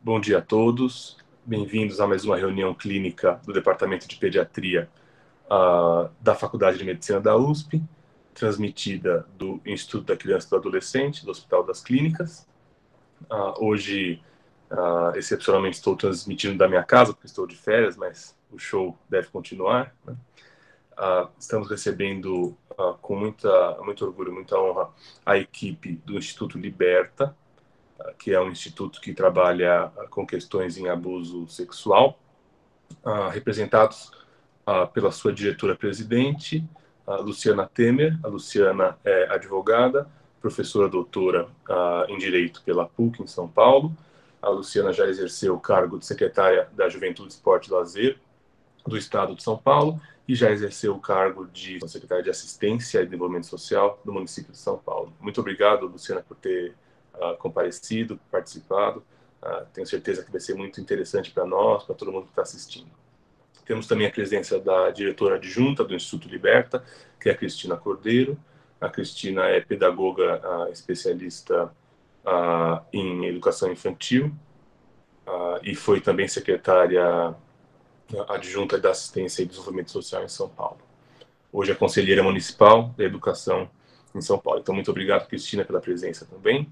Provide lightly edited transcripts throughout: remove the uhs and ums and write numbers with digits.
Bom dia a todos, bem-vindos a mais uma reunião clínica do Departamento de Pediatria da Faculdade de Medicina da USP, transmitida do Instituto da Criança e do Adolescente, do Hospital das Clínicas. Hoje, excepcionalmente, estou transmitindo da minha casa, porque estou de férias, mas o show deve continuar, né? Estamos recebendo com muito orgulho, muita honra, a equipe do Instituto Liberta, que é um instituto que trabalha com questões em abuso sexual, representados pela sua diretora-presidente, Luciana Temer. A Luciana é advogada, professora doutora em Direito pela PUC, em São Paulo. A Luciana já exerceu o cargo de secretária da Juventude, Esporte e Lazer do Estado de São Paulo e já exerceu o cargo de secretária de Assistência e Desenvolvimento Social do município de São Paulo. Muito obrigado, Luciana, por ter comparecido, participado. Tenho certeza que vai ser muito interessante para nós, para todo mundo que está assistindo. Temos também a presença da diretora adjunta do Instituto Liberta, que é a Cristina Cordeiro. A Cristina é pedagoga especialista em educação infantil e foi também secretária adjunta da Assistência e Desenvolvimento Social em São Paulo. Hoje é conselheira municipal da Educação em São Paulo. Então, muito obrigado, Cristina, pela presença também.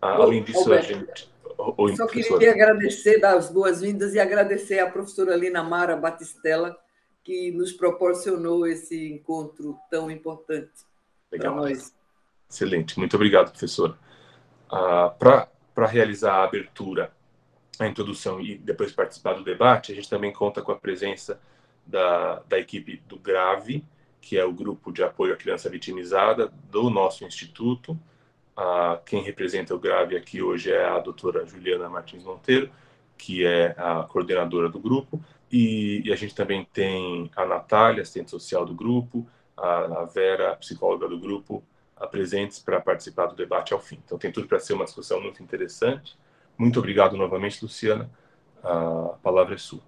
Além disso, Alberto, a gente... Só queria agradecer, dar as boas-vindas e agradecer à professora Lina Mara Batistella, que nos proporcionou esse encontro tão importante para nós. Excelente, muito obrigado, professora. Para realizar a abertura, a introdução e depois participar do debate, a gente também conta com a presença da equipe do GRAVE, que é o Grupo de Apoio à Criança Vitimizada do nosso instituto. Quem representa o GRAVE aqui hoje é a doutora Juliana Martins Monteiro, que é a coordenadora do grupo, e a gente também tem a Natália, assistente social do grupo, a Vera, psicóloga do grupo, presentes para participar do debate ao fim. Então tem tudo para ser uma discussão muito interessante. Muito obrigado novamente, Luciana. A palavra é sua.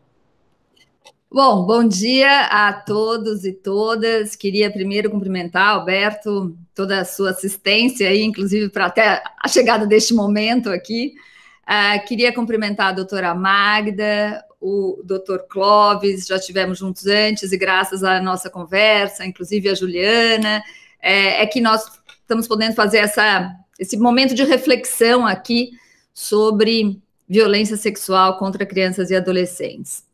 Bom dia a todos e todas. Queria primeiro cumprimentar, Alberto, toda a sua assistência aí, inclusive para até a chegada deste momento aqui. Queria cumprimentar a doutora Magda, o doutor Clóvis, já estivemos juntos antes e graças à nossa conversa, inclusive a Juliana, é que nós estamos podendo fazer esse momento de reflexão aqui sobre violência sexual contra crianças e adolescentes.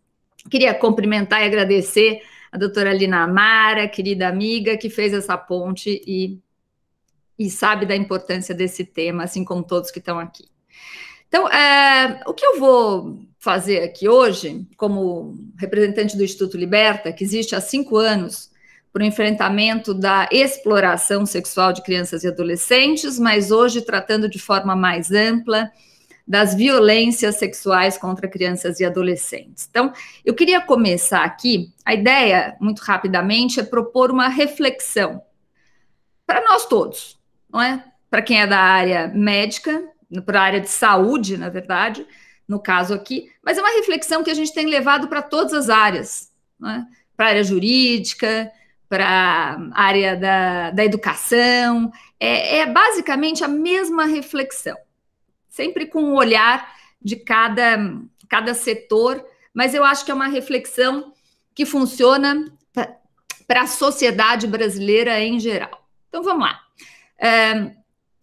Queria cumprimentar e agradecer a doutora Lina Mara, querida amiga, que fez essa ponte e sabe da importância desse tema, assim como todos que estão aqui. Então, o que eu vou fazer aqui hoje, como representante do Instituto Liberta, que existe há 5 anos, para o enfrentamento da exploração sexual de crianças e adolescentes, mas hoje tratando de forma mais ampla das violências sexuais contra crianças e adolescentes. Então, eu queria começar aqui, a ideia, muito rapidamente, é propor uma reflexão para nós todos, não é? Para quem é da área médica, para a área de saúde, na verdade, no caso aqui, mas é uma reflexão que a gente tem levado para todas as áreas, não é? Para a área jurídica, para a área da educação, é basicamente a mesma reflexão, sempre com um olhar de cada setor, mas eu acho que é uma reflexão que funciona para a sociedade brasileira em geral. Então, vamos lá.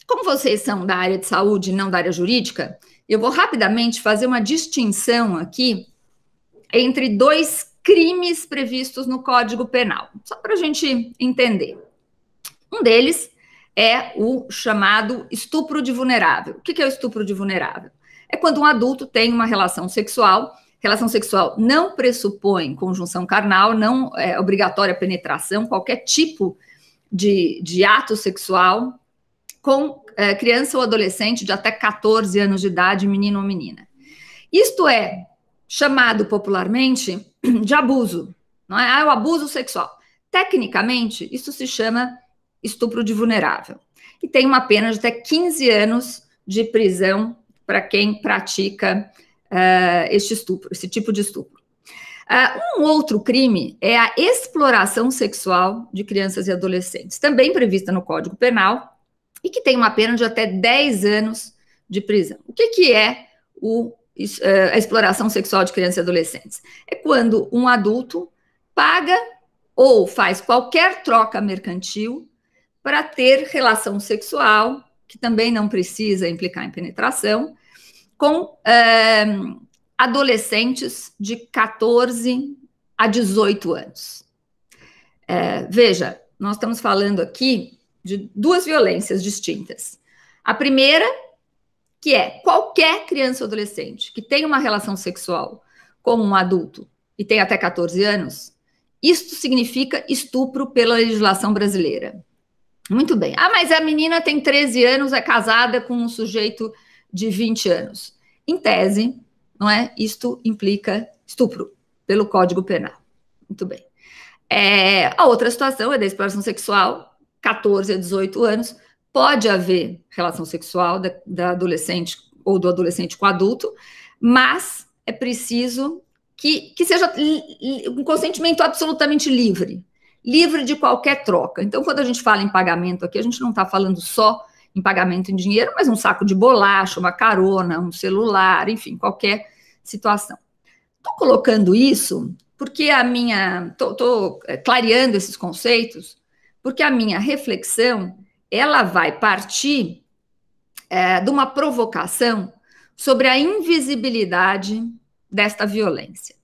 Como vocês são da área de saúde e não da área jurídica, eu vou rapidamente fazer uma distinção aqui entre 2 crimes previstos no Código Penal, só para a gente entender. Um deles é o chamado estupro de vulnerável. O que é o estupro de vulnerável? É quando um adulto tem uma relação sexual não pressupõe conjunção carnal, não é obrigatória penetração, qualquer tipo de ato sexual com criança ou adolescente de até 14 anos de idade, menino ou menina. Isto é chamado popularmente de abuso, não é? O abuso sexual. Tecnicamente, isso se chama estupro de vulnerável. E tem uma pena de até 15 anos de prisão para quem pratica esse tipo de estupro. Um outro crime é a exploração sexual de crianças e adolescentes, também prevista no Código Penal, e que tem uma pena de até 10 anos de prisão. O que é o a exploração sexual de crianças e adolescentes? É quando um adulto paga ou faz qualquer troca mercantil para ter relação sexual, que também não precisa implicar em penetração, com adolescentes de 14 a 18 anos. Veja, nós estamos falando aqui de duas violências distintas. A primeira, que é qualquer criança ou adolescente que tenha uma relação sexual com um adulto e tem até 14 anos, isto significa estupro pela legislação brasileira. Muito bem. Ah, mas a menina tem 13 anos, é casada com um sujeito de 20 anos. Em tese, não é? Isto implica estupro pelo Código Penal. Muito bem. A outra situação é da exploração sexual, 14 a 18 anos. Pode haver relação sexual da adolescente ou do adolescente com adulto, mas é preciso que seja um consentimento absolutamente livre de qualquer troca. Então, quando a gente fala em pagamento aqui, a gente não está falando só em pagamento em dinheiro, mas um saco de bolacha, uma carona, um celular, enfim, qualquer situação. Estou colocando isso porque estou clareando esses conceitos, porque a minha reflexão, ela vai partir de uma provocação sobre a invisibilidade desta violência.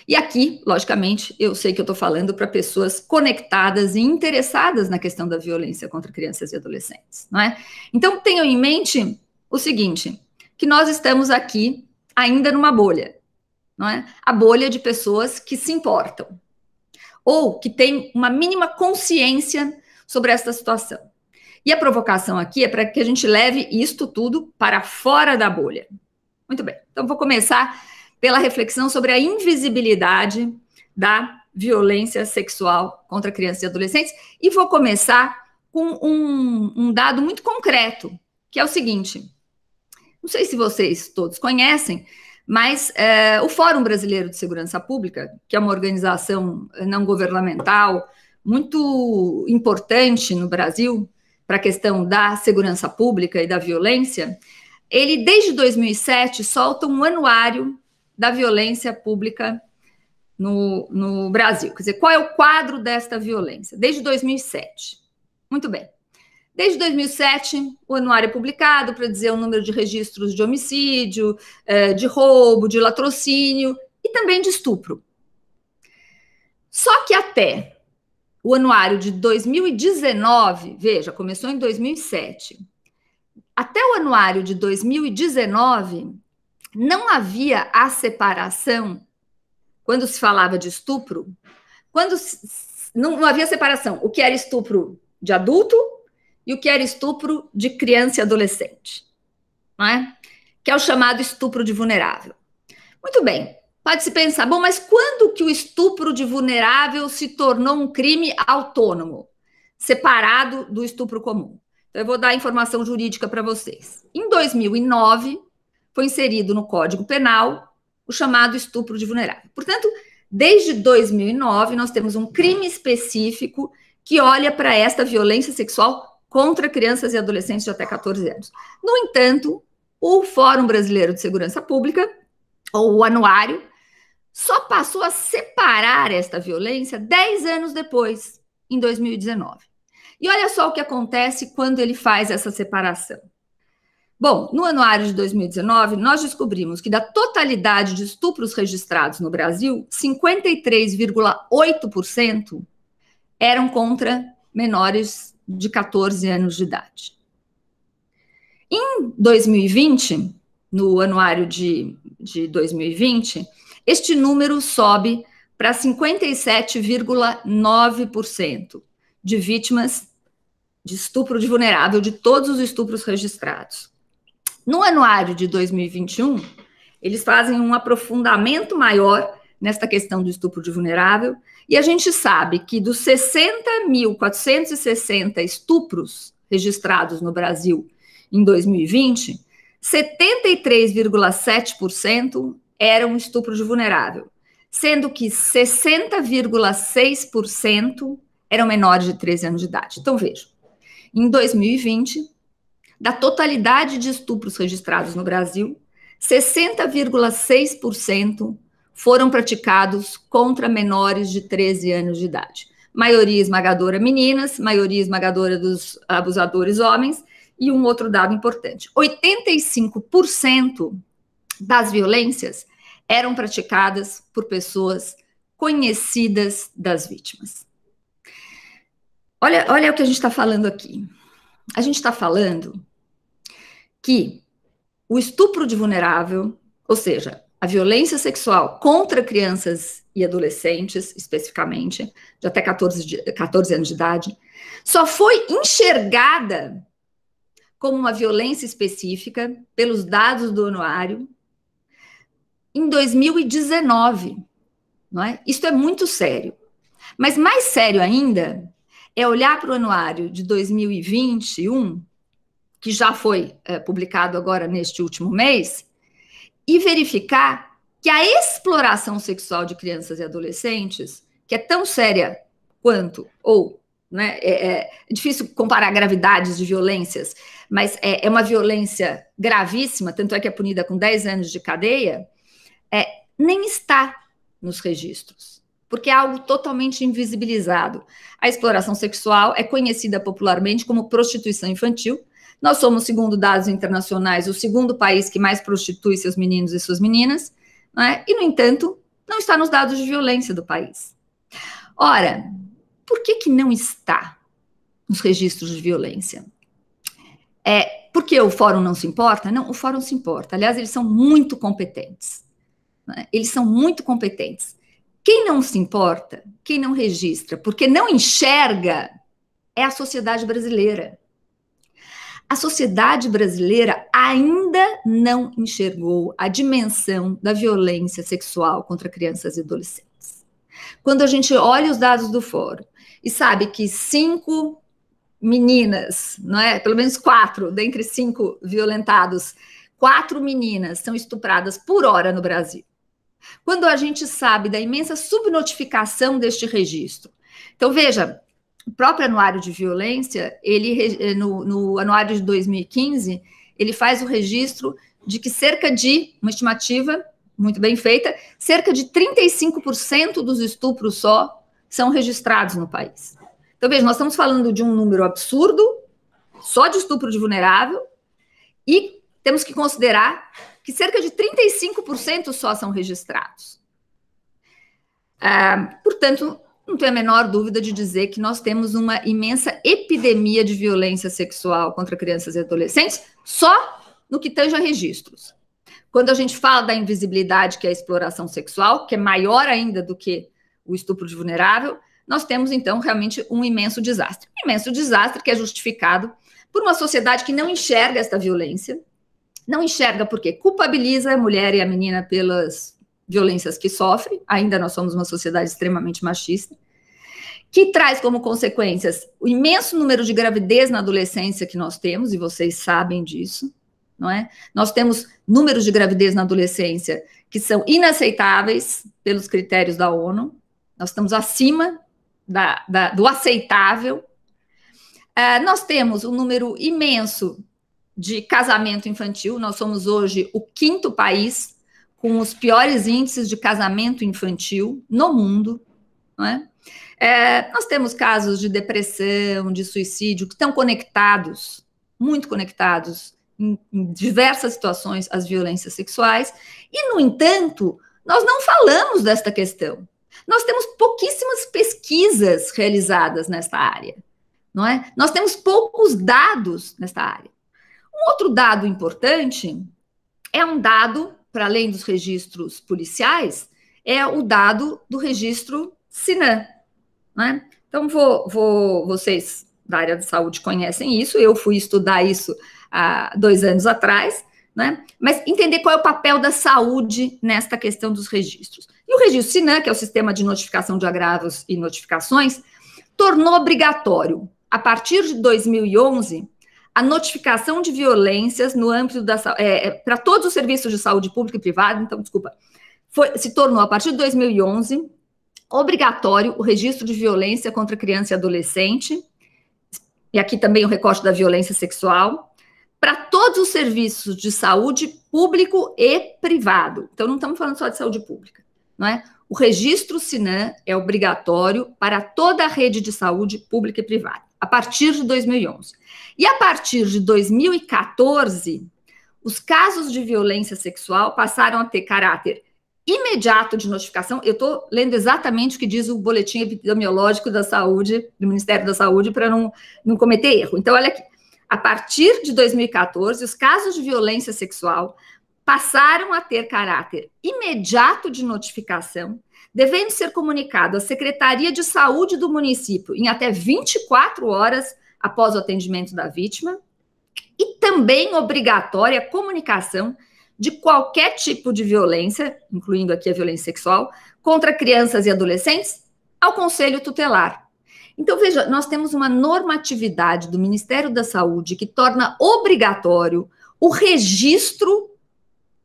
E aqui, logicamente, eu sei que eu estou falando para pessoas conectadas e interessadas na questão da violência contra crianças e adolescentes, não é? Então, tenham em mente o seguinte, que nós estamos aqui ainda numa bolha, não é? A bolha de pessoas que se importam, ou que têm uma mínima consciência sobre esta situação. E a provocação aqui é para que a gente leve isto tudo para fora da bolha. Muito bem, então vou começar pela reflexão sobre a invisibilidade da violência sexual contra crianças e adolescentes, e vou começar com um dado muito concreto, que é o seguinte, não sei se vocês todos conhecem, mas o Fórum Brasileiro de Segurança Pública, que é uma organização não governamental muito importante no Brasil para a questão da segurança pública e da violência, ele, desde 2007, solta um anuário da violência pública no Brasil. Quer dizer, qual é o quadro desta violência? Desde 2007. Muito bem. Desde 2007, o anuário é publicado para dizer o número de registros de homicídio, de roubo, de latrocínio e também de estupro. Só que até o anuário de 2019, veja, começou em 2007, até o anuário de 2019, não havia a separação, quando se falava de estupro, não havia separação, o que era estupro de adulto e o que era estupro de criança e adolescente, não é? Que é o chamado estupro de vulnerável. Muito bem, pode-se pensar, bom, mas quando que o estupro de vulnerável se tornou um crime autônomo, separado do estupro comum? Então, eu vou dar a informação jurídica para vocês. Em 2009, foi inserido no Código Penal o chamado estupro de vulnerável. Portanto, desde 2009, nós temos um crime específico que olha para esta violência sexual contra crianças e adolescentes de até 14 anos. No entanto, o Fórum Brasileiro de Segurança Pública, ou o anuário, só passou a separar esta violência 10 anos depois, em 2019. E olha só o que acontece quando ele faz essa separação. Bom, no anuário de 2019, nós descobrimos que da totalidade de estupros registrados no Brasil, 53,8% eram contra menores de 14 anos de idade. Em 2020, no anuário de 2020, este número sobe para 57,9% de vítimas de estupro de vulnerável, de todos os estupros registrados. No anuário de 2021, eles fazem um aprofundamento maior nesta questão do estupro de vulnerável, e a gente sabe que dos 60.460 estupros registrados no Brasil em 2020, 73,7% eram estupro de vulnerável, sendo que 60,6% eram menores de 13 anos de idade. Então, vejam, em 2020, da totalidade de estupros registrados no Brasil, 60,6% foram praticados contra menores de 13 anos de idade. Maioria esmagadora meninas, maioria esmagadora dos abusadores homens, e um outro dado importante: 85% das violências eram praticadas por pessoas conhecidas das vítimas. Olha o que a gente está falando aqui. A gente está falando que o estupro de vulnerável, ou seja, a violência sexual contra crianças e adolescentes, especificamente, de até 14 anos de idade, só foi enxergada como uma violência específica pelos dados do anuário em 2019, não é? Isso é muito sério. Mas mais sério ainda é olhar para o anuário de 2021, que já foi publicado agora neste último mês, e verificar que a exploração sexual de crianças e adolescentes, que é tão séria quanto, ou, né, é difícil comparar gravidades de violências, mas é uma violência gravíssima, tanto é que é punida com 10 anos de cadeia, nem está nos registros, porque é algo totalmente invisibilizado. A exploração sexual é conhecida popularmente como prostituição infantil. Nós somos, segundo dados internacionais, o segundo país que mais prostitui seus meninos e suas meninas, né? E, no entanto, não está nos dados de violência do país. Ora, por que não está nos registros de violência? Porque o fórum não se importa? Não, o fórum se importa. Aliás, eles são muito competentes. Né? Eles são muito competentes. Quem não se importa, quem não registra, porque não enxerga, é a sociedade brasileira. A sociedade brasileira ainda não enxergou a dimensão da violência sexual contra crianças e adolescentes. Quando a gente olha os dados do fórum e sabe que 5 meninas, não é? Pelo menos 4, dentre 5 violentados, 4 meninas são estupradas por hora no Brasil. Quando a gente sabe da imensa subnotificação deste registro. Então, veja, o próprio anuário de violência, ele, no anuário de 2015, ele faz o registro de que cerca de, uma estimativa muito bem feita, cerca de 35% dos estupros só são registrados no país. Então, veja, nós estamos falando de um número absurdo, só de estupro de vulnerável, e temos que considerar que cerca de 35% só são registrados. Portanto, não tenho a menor dúvida de dizer que nós temos uma imensa epidemia de violência sexual contra crianças e adolescentes só no que tange a registros. Quando a gente fala da invisibilidade, que é a exploração sexual, que é maior ainda do que o estupro de vulnerável, nós temos, então, realmente um imenso desastre. Um imenso desastre que é justificado por uma sociedade que não enxerga esta violência, não enxerga porque culpabiliza a mulher e a menina pelas violências que sofre, ainda nós somos uma sociedade extremamente machista, que traz como consequências o imenso número de gravidez na adolescência que nós temos, e vocês sabem disso, não é? Nós temos números de gravidez na adolescência que são inaceitáveis pelos critérios da ONU, nós estamos acima do aceitável. Nós temos um número imenso de casamento infantil, nós somos hoje o 5º país com os piores índices de casamento infantil no mundo, não é? Nós temos casos de depressão, de suicídio, que estão conectados, muito conectados, em diversas situações, às violências sexuais, e, no entanto, nós não falamos desta questão. Nós temos pouquíssimas pesquisas realizadas nesta área, não é? Nós temos poucos dados nesta área. Um outro dado importante é um dado, para além dos registros policiais, é o dado do registro SINAM, né? Então, vocês da área de saúde conhecem isso, eu fui estudar isso há 2 anos atrás, né? Mas entender qual é o papel da saúde nesta questão dos registros. E o registro SINAM, que é o Sistema de Notificação de Agravos e Notificações, tornou obrigatório, a partir de 2011, a notificação de violências no âmbito da para todos os serviços de saúde pública e privada, então, desculpa, se tornou, a partir de 2011, obrigatório o registro de violência contra criança e adolescente, e aqui também o recorte da violência sexual, para todos os serviços de saúde público e privado. Então, não estamos falando só de saúde pública, não é? O registro SINAM é obrigatório para toda a rede de saúde pública e privada, a partir de 2011. E a partir de 2014, os casos de violência sexual passaram a ter caráter imediato de notificação. Eu estou lendo exatamente o que diz o boletim epidemiológico da saúde, do Ministério da Saúde, para não cometer erro. Então, olha aqui. A partir de 2014, os casos de violência sexual passaram a ter caráter imediato de notificação, devendo ser comunicado à Secretaria de Saúde do município em até 24 horas após o atendimento da vítima, e também obrigatória a comunicação de qualquer tipo de violência, incluindo aqui a violência sexual, contra crianças e adolescentes, ao Conselho Tutelar. Então, veja, nós temos uma normatividade do Ministério da Saúde que torna obrigatório o registro,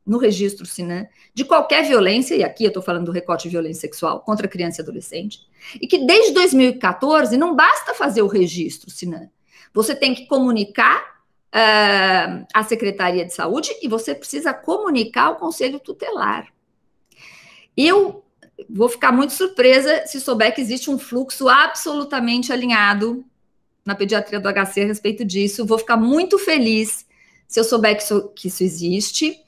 no registro SINAM, de qualquer violência, e aqui eu estou falando do recorte de violência sexual contra criança e adolescente, e que desde 2014 não basta fazer o registro SINAM. Você tem que comunicar à Secretaria de Saúde e você precisa comunicar ao Conselho Tutelar. Eu vou ficar muito surpresa se souber que existe um fluxo absolutamente alinhado na pediatria do HC a respeito disso. Vou ficar muito feliz se eu souber que isso existe.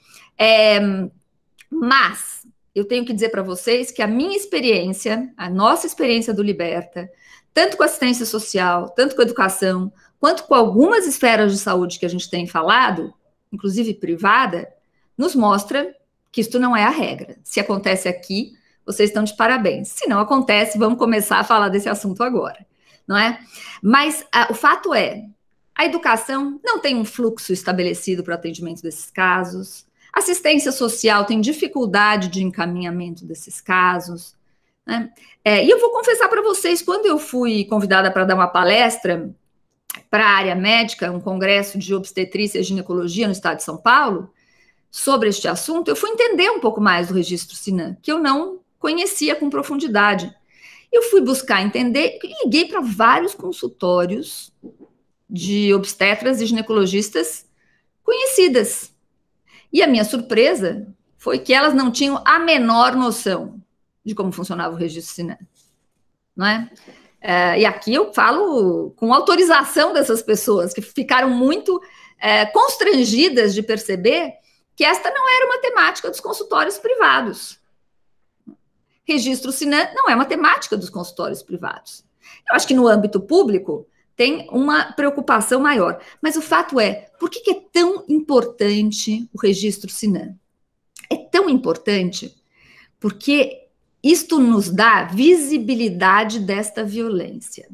Mas eu tenho que dizer para vocês que a minha experiência, a nossa experiência do Liberta, tanto com assistência social, tanto com educação, quanto com algumas esferas de saúde que a gente tem falado, inclusive privada, nos mostra que isto não é a regra. Se acontece aqui, vocês estão de parabéns. Se não acontece, vamos começar a falar desse assunto agora, não é? Mas o fato é, a educação não tem um fluxo estabelecido para o atendimento desses casos, a assistência social tem dificuldade de encaminhamento desses casos, né? E eu vou confessar para vocês, quando eu fui convidada para dar uma palestra para a área médica, um congresso de obstetrícia e ginecologia no estado de São Paulo, sobre este assunto, eu fui entender um pouco mais do registro SINAM, que eu não conhecia com profundidade. Eu fui buscar entender e liguei para vários consultórios de obstetras e ginecologistas conhecidas. E a minha surpresa foi que elas não tinham a menor noção de como funcionava o registro SINAM, não é? E aqui eu falo com autorização dessas pessoas, que ficaram muito constrangidas de perceber que esta não era uma temática dos consultórios privados. Registro SINAM não é uma temática dos consultórios privados. Eu acho que no âmbito público tem uma preocupação maior. Mas o fato é, por que é tão importante o registro SINAM? É tão importante porque isto nos dá visibilidade desta violência.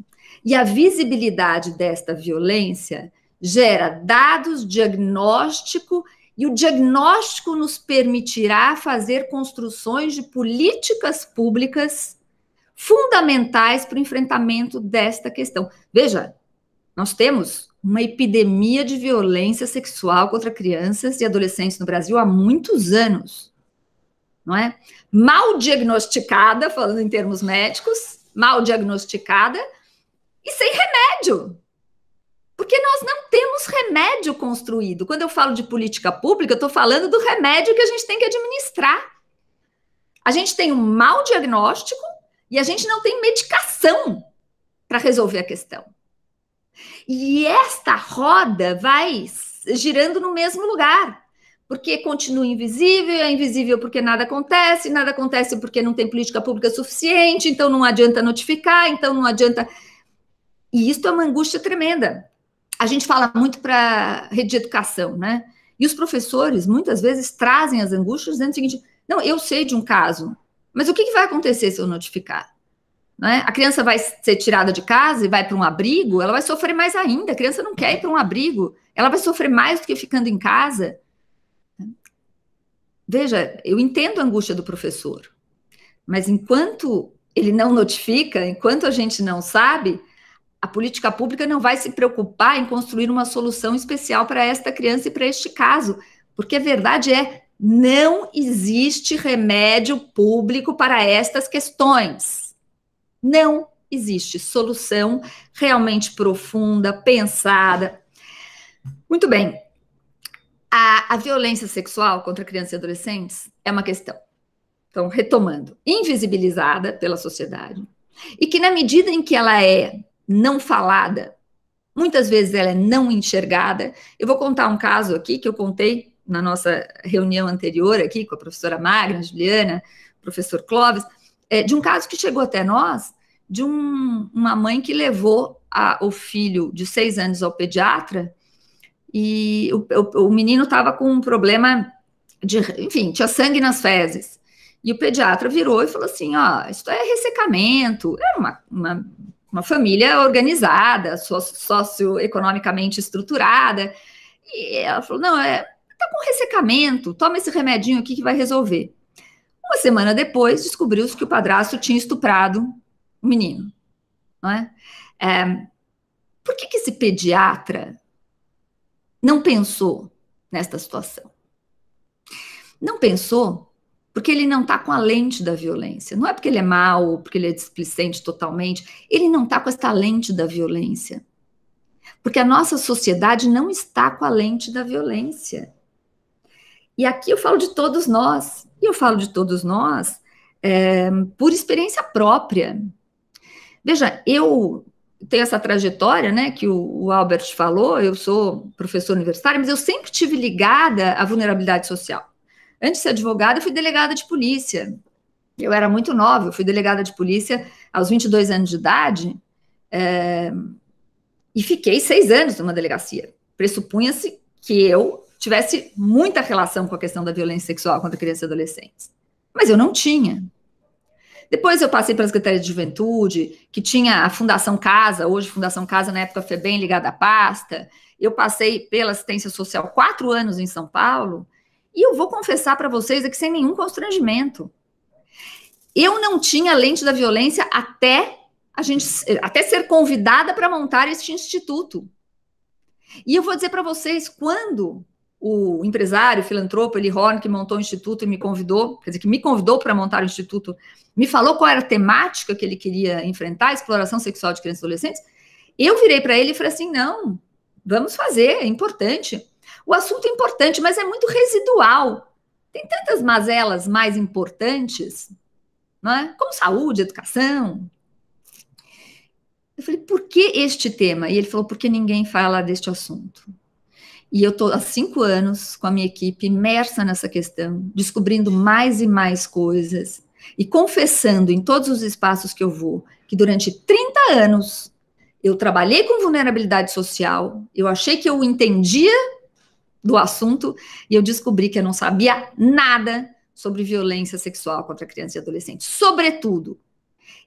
E a visibilidade desta violência gera dados, diagnóstico, e o diagnóstico nos permitirá fazer construções de políticas públicas fundamentais para o enfrentamento desta questão. Veja, nós temos uma epidemia de violência sexual contra crianças e adolescentes no Brasil há muitos anos, não é? Mal diagnosticada, falando em termos médicos, mal diagnosticada e sem remédio. Porque nós não temos remédio construído. Quando eu falo de política pública, eu estou falando do remédio que a gente tem que administrar. A gente tem um mau diagnóstico e a gente não tem medicação para resolver a questão. E esta roda vai girando no mesmo lugar, porque continua invisível, é invisível porque nada acontece porque não tem política pública suficiente, então não adianta notificar, então não adianta... E isso é uma angústia tremenda. A gente fala muito para a rede de educação, né? E os professores, muitas vezes, trazem as angústias dizendo o seguinte, não, eu sei de um caso, mas o que vai acontecer se eu notificar? Não é? A criança vai ser tirada de casa e vai para um abrigo, ela vai sofrer mais ainda. A criança não quer ir para um abrigo, ela vai sofrer mais do que ficando em casa. Veja, eu entendo a angústia do professor, mas enquanto ele não notifica, enquanto a gente não sabe, a política pública não vai se preocupar em construir uma solução especial para esta criança e para este caso, porque a verdade é, não existe remédio público para estas questões. Não existe solução realmente profunda, pensada. Muito bem, A violência sexual contra crianças e adolescentes é uma questão, então, retomando, invisibilizada pela sociedade, e que na medida em que ela é não falada, muitas vezes ela é não enxergada. Eu vou contar um caso aqui que eu contei na nossa reunião anterior aqui com a professora Magna, Juliana, professor Clóvis, de um caso que chegou até nós, de uma mãe que levou o filho de 6 anos ao pediatra, e o menino estava com um problema enfim, tinha sangue nas fezes. E o pediatra virou e falou assim, isso é ressecamento. Era uma família organizada, socioeconomicamente estruturada. E ela falou, não, tá com ressecamento, toma esse remedinho aqui que vai resolver. Uma semana depois, descobriu-se que o padrasto tinha estuprado o menino. Não é? Por que esse pediatra não pensou nesta situação? Não pensou porque ele não está com a lente da violência. Não é porque ele é mau, porque ele é displicente totalmente. Ele não está com esta lente da violência. Porque a nossa sociedade não está com a lente da violência. E aqui eu falo de todos nós. E eu falo de todos nós por experiência própria. Veja, eu tenho essa trajetória, né, que o Albert falou, eu sou professora universitária, mas eu sempre tive ligada à vulnerabilidade social. Antes de ser advogada, eu fui delegada de polícia. Eu era muito nova, eu fui delegada de polícia aos 22 anos de idade, e fiquei 6 anos numa delegacia. Pressupunha-se que eu tivesse muita relação com a questão da violência sexual contra crianças e adolescentes. Mas eu não tinha. Depois eu passei pela Secretaria de Juventude, que tinha a Fundação Casa, hoje Fundação Casa, na época FEBEM, ligada à pasta. Eu passei pela assistência social 4 anos em São Paulo, e eu vou confessar para vocês aqui sem nenhum constrangimento. Eu não tinha lente da violência até ser convidada para montar este instituto. E eu vou dizer para vocês, quando o empresário, o filantropo, Eli Horn, que montou o instituto e me convidou, quer dizer, que me convidou para montar o instituto, me falou qual era a temática que ele queria enfrentar, a exploração sexual de crianças e adolescentes, eu virei para ele e falei assim, não, vamos fazer, é importante. O assunto é importante, mas é muito residual. Tem tantas mazelas mais importantes, não é? Como saúde, educação. Eu falei, por que este tema? E ele falou, porque ninguém fala deste assunto. E eu estou há 5 anos com a minha equipe imersa nessa questão, descobrindo mais e mais coisas e confessando em todos os espaços que eu vou que durante 30 anos eu trabalhei com vulnerabilidade social, eu achei que eu entendia do assunto e eu descobri que eu não sabia nada sobre violência sexual contra crianças e adolescentes. Sobretudo,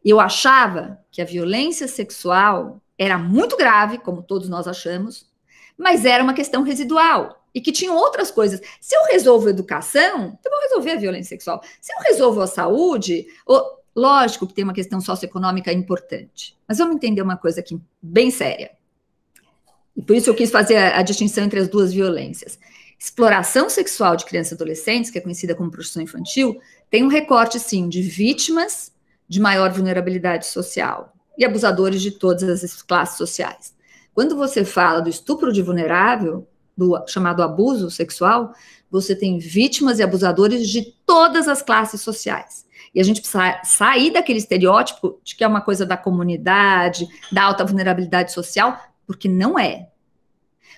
eu achava que a violência sexual era muito grave, como todos nós achamos, mas era uma questão residual e que tinham outras coisas. Se eu resolvo a educação, eu vou resolver a violência sexual. Se eu resolvo a saúde, lógico que tem uma questão socioeconômica importante, mas vamos entender uma coisa aqui bem séria. E por isso eu quis fazer a distinção entre as duas violências. Exploração sexual de crianças e adolescentes, que é conhecida como prostituição infantil, tem um recorte, sim, de vítimas de maior vulnerabilidade social e abusadores de todas as classes sociais. Quando você fala do estupro de vulnerável, do chamado abuso sexual, você tem vítimas e abusadores de todas as classes sociais. E a gente precisa sair daquele estereótipo de que é uma coisa da comunidade, da alta vulnerabilidade social, porque não é.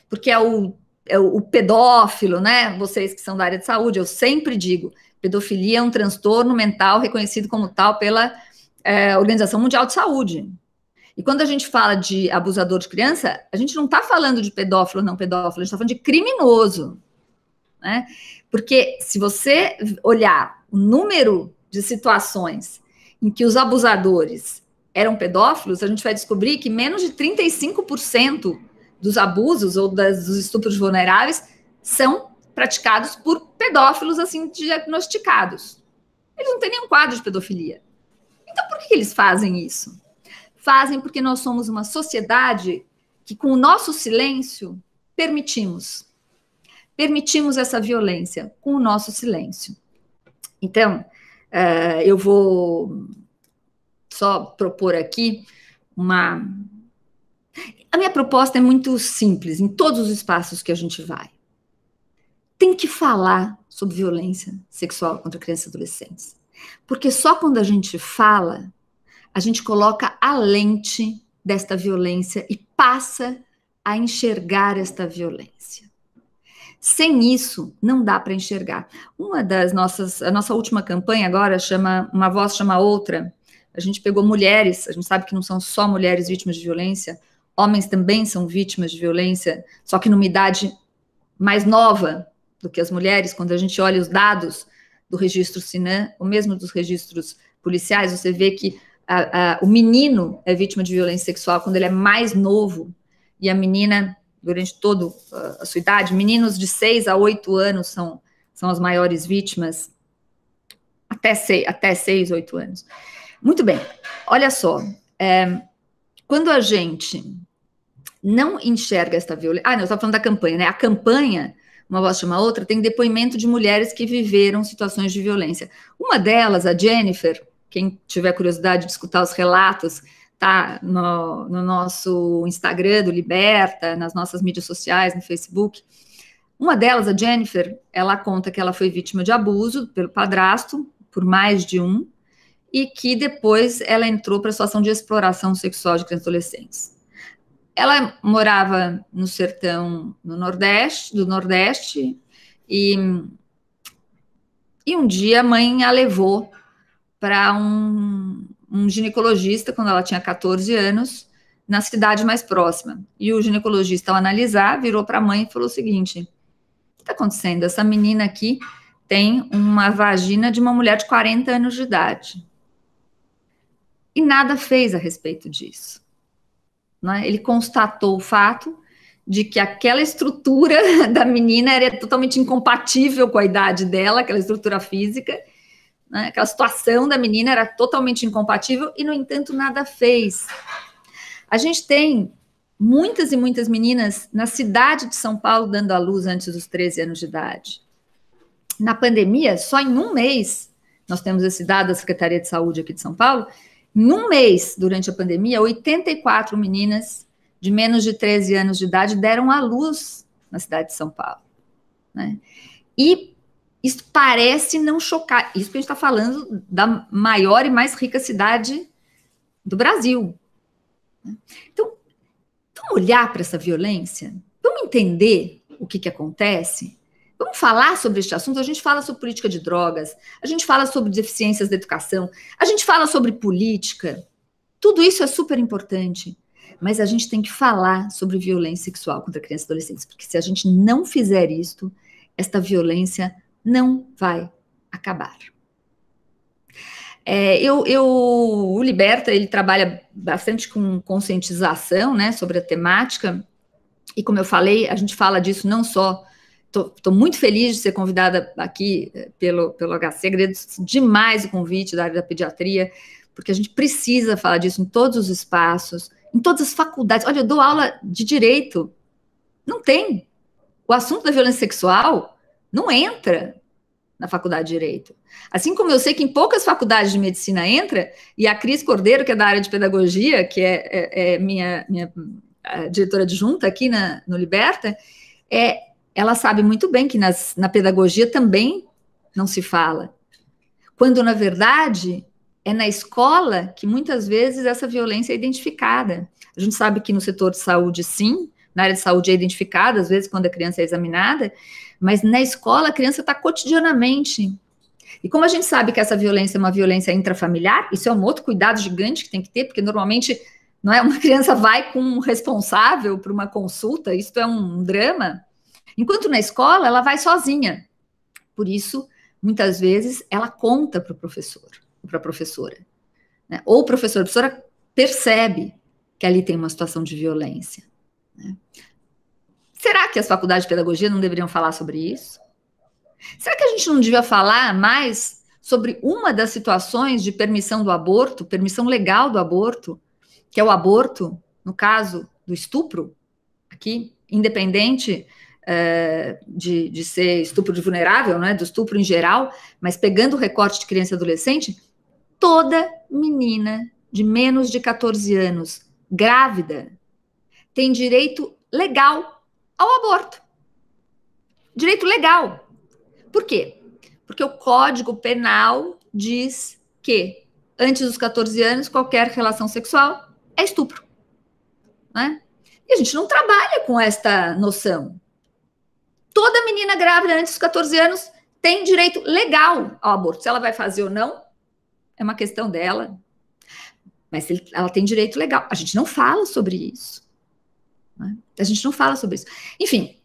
Porque é o pedófilo, né? Vocês que são da área de saúde, eu sempre digo, pedofilia é um transtorno mental reconhecido como tal pela Organização Mundial de Saúde. E quando a gente fala de abusador de criança, a gente não está falando de pedófilo ou não pedófilo, a gente está falando de criminoso. Né? Porque se você olhar o número de situações em que os abusadores eram pedófilos, a gente vai descobrir que menos de 35% dos abusos ou dos estupros vulneráveis são praticados por pedófilos assim diagnosticados. Eles não têm nenhum quadro de pedofilia. Então, por que eles fazem isso? Fazem porque nós somos uma sociedade que, com o nosso silêncio, permitimos essa violência, com o nosso silêncio. Então, eu vou só propor aqui A minha proposta é muito simples, em todos os espaços que a gente vai. tem que falar sobre violência sexual contra crianças e adolescentes. Porque só quando a gente fala, a gente coloca a lente desta violência e passa a enxergar esta violência. Sem isso, não dá para enxergar. A nossa última campanha agora chama Uma Voz Chama Outra. A gente pegou mulheres, a gente sabe que não são só mulheres vítimas de violência, homens também são vítimas de violência, só que numa idade mais nova do que as mulheres. Quando a gente olha os dados do registro Sinan, ou mesmo dos registros policiais, você vê que o menino é vítima de violência sexual quando ele é mais novo, e a menina, durante toda a sua idade, meninos de 6 a 8 anos são as maiores vítimas, até 6, 8 anos. Muito bem, olha só, quando a gente não enxerga esta violência... não, eu estava falando da campanha, né? A campanha, Uma Voz Chama Outra, tem depoimento de mulheres que viveram situações de violência. Uma delas, a Jennifer, quem tiver curiosidade de escutar os relatos, tá no nosso Instagram do Liberta, nas nossas mídias sociais, no Facebook. Uma delas, a Jennifer, ela conta que ela foi vítima de abuso pelo padrasto, por mais de um, e que depois ela entrou para a situação de exploração sexual de crianças e adolescentes. Ela morava no sertão do Nordeste, e um dia a mãe a levou para um ginecologista, quando ela tinha 14 anos, na cidade mais próxima. E o ginecologista, ao analisar, virou para a mãe e falou o seguinte: o que está acontecendo? Essa menina aqui tem uma vagina de uma mulher de 40 anos de idade. E nada fez a respeito disso. Né? Ele constatou o fato de que aquela estrutura da menina era totalmente incompatível com a idade dela, aquela estrutura física, né? Aquela situação da menina era totalmente incompatível e, no entanto, nada fez. A gente tem muitas e muitas meninas na cidade de São Paulo dando à luz antes dos 13 anos de idade. Na pandemia, só em um mês, nós temos esse dado da Secretaria de Saúde aqui de São Paulo, em um mês, durante a pandemia, 84 meninas de menos de 13 anos de idade deram à luz na cidade de São Paulo. Né? E isso parece não chocar. Isso que a gente está falando da maior e mais rica cidade do Brasil. Então, vamos olhar para essa violência? Vamos entender o que acontece? Vamos falar sobre este assunto? A gente fala sobre política de drogas, a gente fala sobre deficiências da educação, a gente fala sobre política. Tudo isso é super importante. Mas a gente tem que falar sobre violência sexual contra crianças e adolescentes, porque se a gente não fizer isto, esta violência não vai acabar. O Liberta, ele trabalha bastante com conscientização, né, sobre a temática, e como eu falei, a gente fala disso não só... Estou muito feliz de ser convidada aqui pelo HC, agradeço demais o convite da área da pediatria, porque a gente precisa falar disso em todos os espaços, em todas as faculdades. Olha, eu dou aula de direito, não tem. O assunto da violência sexual não entra na faculdade de direito. Assim como eu sei que em poucas faculdades de medicina entra, e a Cris Cordeiro, que é da área de pedagogia, que é minha diretora adjunta aqui no Liberta, ela sabe muito bem que na pedagogia também não se fala. Quando, na verdade, é na escola que muitas vezes essa violência é identificada. A gente sabe que no setor de saúde, sim, na área de saúde é identificada, às vezes quando a criança é examinada, mas na escola a criança está cotidianamente. E como a gente sabe que essa violência é uma violência intrafamiliar, isso é um outro cuidado gigante que tem que ter, porque normalmente não é uma criança vai com um responsável para uma consulta, isso é um drama. Enquanto na escola, ela vai sozinha. Por isso, muitas vezes, ela conta para o professor, para a professora. Né? Ou o professor, a professora percebe que ali tem uma situação de violência. Né? Será que as faculdades de pedagogia não deveriam falar sobre isso? Será que a gente não devia falar mais sobre uma das situações de permissão do aborto, permissão legal do aborto, que é o aborto, no caso do estupro, aqui, independente... de ser estupro de vulnerável, né, do estupro em geral, mas pegando o recorte de criança e adolescente, toda menina de menos de 14 anos, grávida, tem direito legal ao aborto. direito legal. Por quê? Porque o Código Penal diz que antes dos 14 anos, qualquer relação sexual é estupro. Né? E a gente não trabalha com esta noção. Toda menina grávida antes dos 14 anos tem direito legal ao aborto. Se ela vai fazer ou não, é uma questão dela. Mas ela tem direito legal. A gente não fala sobre isso. Né? A gente não fala sobre isso. Enfim,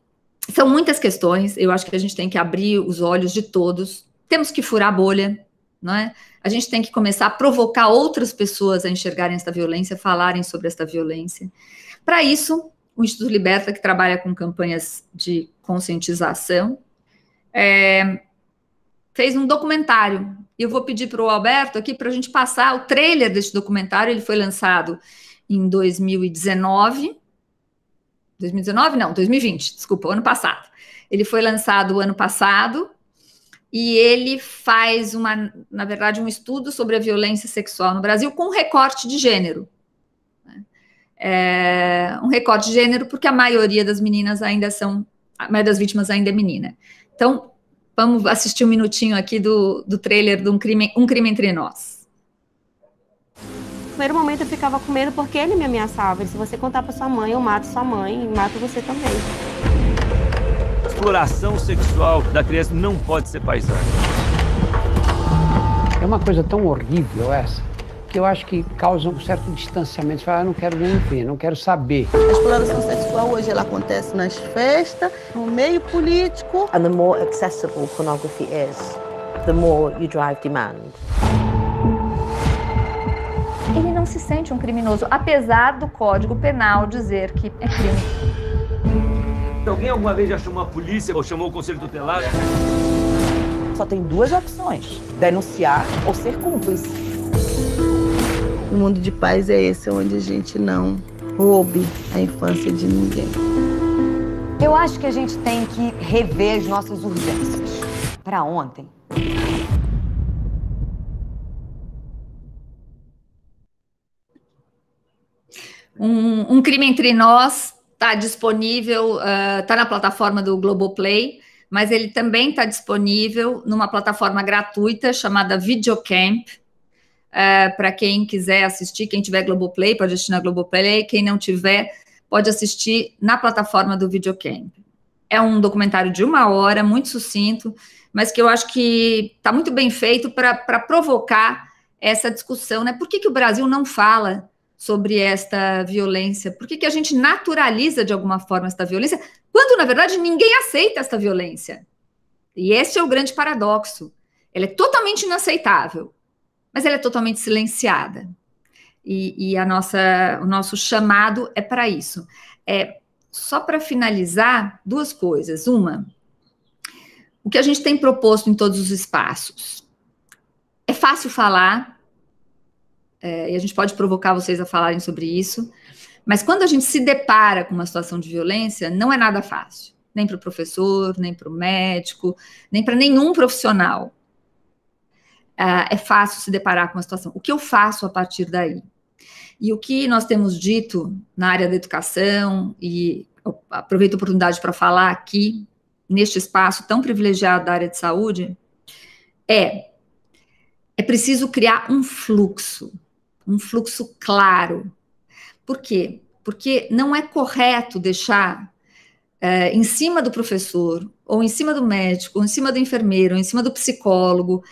são muitas questões. Eu acho que a gente tem que abrir os olhos de todos. Temos que furar a bolha. Não é? A gente tem que começar a provocar outras pessoas a enxergarem esta violência, falarem sobre esta violência. Para isso, o Instituto Liberta, que trabalha com campanhas de conscientização, fez um documentário. Eu vou pedir para o Alberto aqui para a gente passar o trailer deste documentário. Ele foi lançado em 2019. 2019? Não, 2020, desculpa, o ano passado. Ele foi lançado o ano passado e ele faz, na verdade, um estudo sobre a violência sexual no Brasil com recorte de gênero. Um recorte de gênero porque a maioria das meninas ainda são, a maioria das vítimas ainda é menina. Então, vamos assistir um minutinho aqui do trailer de Um Crime Entre Nós. No primeiro momento eu ficava com medo porque ele me ameaçava. Se você contar para sua mãe, eu mato sua mãe e mato você também. A exploração sexual da criança não pode ser paisagem. É uma coisa tão horrível essa, que eu acho que causa um certo distanciamento. Você fala, não quero nem ver, não quero saber. A exploração sexual hoje ela acontece nas festas, no meio político. And the more accessible pornography is, the more you drive demand. Ele não se sente um criminoso, apesar do Código Penal dizer que é crime. Alguém alguma vez já chamou a polícia ou chamou o conselho tutelar? Só tem duas opções, denunciar ou ser cúmplice. O mundo de paz é esse, onde a gente não roube a infância de ninguém. Eu acho que a gente tem que rever as nossas urgências. Para ontem. Um Crime Entre Nós está disponível, está na plataforma do Globoplay, mas ele também está disponível numa plataforma gratuita chamada Videocamp. Para quem quiser assistir, quem tiver Globoplay, pode assistir na Globoplay, quem não tiver, pode assistir na plataforma do Videocamp. É um documentário de 1 hora, muito sucinto, mas que eu acho que está muito bem feito para provocar essa discussão, né? Por que o Brasil não fala sobre esta violência? Por que a gente naturaliza de alguma forma esta violência, quando, na verdade, ninguém aceita esta violência? E esse é o grande paradoxo. Ela é totalmente inaceitável, mas ela é totalmente silenciada. E o nosso chamado é para isso. Só para finalizar, 2 coisas. Uma, o que a gente tem proposto em todos os espaços. É fácil falar, e a gente pode provocar vocês a falarem sobre isso, mas quando a gente se depara com uma situação de violência, não é nada fácil. Nem para o professor, nem para o médico, nem para nenhum profissional. É fácil se deparar com uma situação. O que eu faço a partir daí? E o que nós temos dito na área da educação, e eu aproveito a oportunidade para falar aqui, neste espaço tão privilegiado da área de saúde, é preciso criar um fluxo claro. Por quê? Porque não é correto deixar em cima do professor, ou em cima do médico, ou em cima do enfermeiro, ou em cima do psicólogo,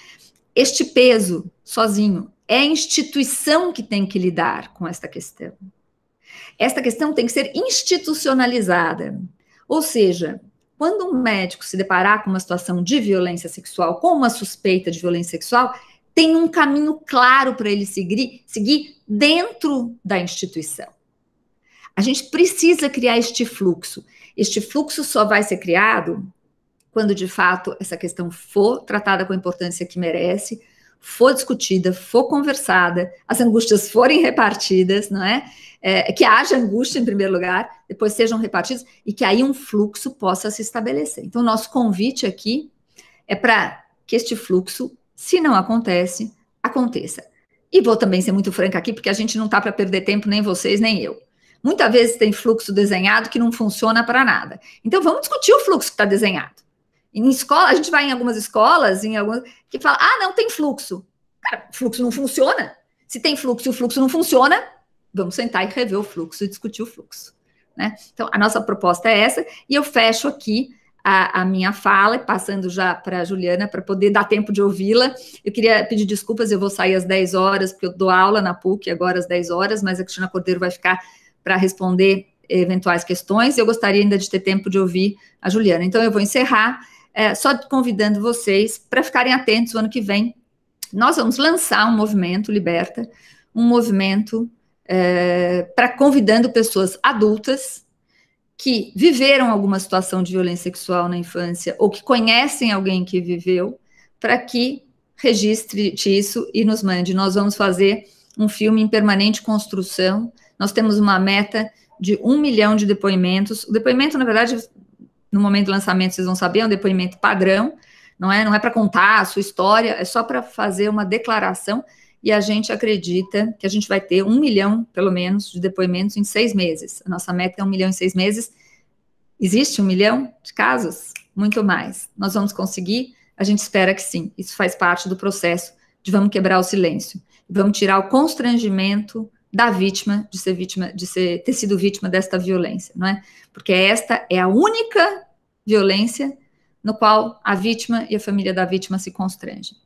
este peso sozinho. É a instituição que tem que lidar com esta questão. Esta questão tem que ser institucionalizada. Ou seja, quando um médico se deparar com uma situação de violência sexual, com uma suspeita de violência sexual, tem um caminho claro para ele seguir dentro da instituição. A gente precisa criar este fluxo. Este fluxo só vai ser criado quando, de fato, essa questão for tratada com a importância que merece, for discutida, for conversada, as angústias forem repartidas, não é? Que haja angústia em primeiro lugar, depois sejam repartidas, e que aí um fluxo possa se estabelecer. Então, o nosso convite aqui é para que este fluxo, se não acontece, aconteça. E vou também ser muito franca aqui, porque a gente não está para perder tempo, nem vocês, nem eu. Muitas vezes tem fluxo desenhado que não funciona para nada. Então, vamos discutir o fluxo que está desenhado. Em escola, a gente vai em algumas escolas, que fala, não tem fluxo. Cara, fluxo não funciona. Se tem fluxo e o fluxo não funciona, vamos sentar e rever o fluxo e discutir o fluxo, né? Então, a nossa proposta é essa, e eu fecho aqui a minha fala, passando já para a Juliana, para poder dar tempo de ouvi-la. Eu queria pedir desculpas, eu vou sair às 10 horas, porque eu dou aula na PUC agora às 10 horas, mas a Cristina Cordeiro vai ficar para responder eventuais questões, e eu gostaria ainda de ter tempo de ouvir a Juliana. Então, eu vou encerrar só convidando vocês para ficarem atentos o ano que vem. Nós vamos lançar um movimento, Liberta, um movimento para convidando pessoas adultas que viveram alguma situação de violência sexual na infância ou que conhecem alguém que viveu, para que registre isso e nos mande. Nós vamos fazer um filme em permanente construção. Nós temos uma meta de 1 milhão de depoimentos. O depoimento, na verdade, no momento do lançamento, vocês vão saber, é um depoimento padrão, não é para contar a sua história, é só para fazer uma declaração, e a gente acredita que a gente vai ter 1 milhão, pelo menos, de depoimentos em 6 meses. A nossa meta é 1 milhão em 6 meses. Existe 1 milhão de casos? Muito mais. Nós vamos conseguir? A gente espera que sim. Isso faz parte do processo de vamos quebrar o silêncio. Vamos tirar o constrangimento da vítima, ter sido vítima desta violência, não é? Porque esta é a única violência no qual a vítima e a família da vítima se constrangem.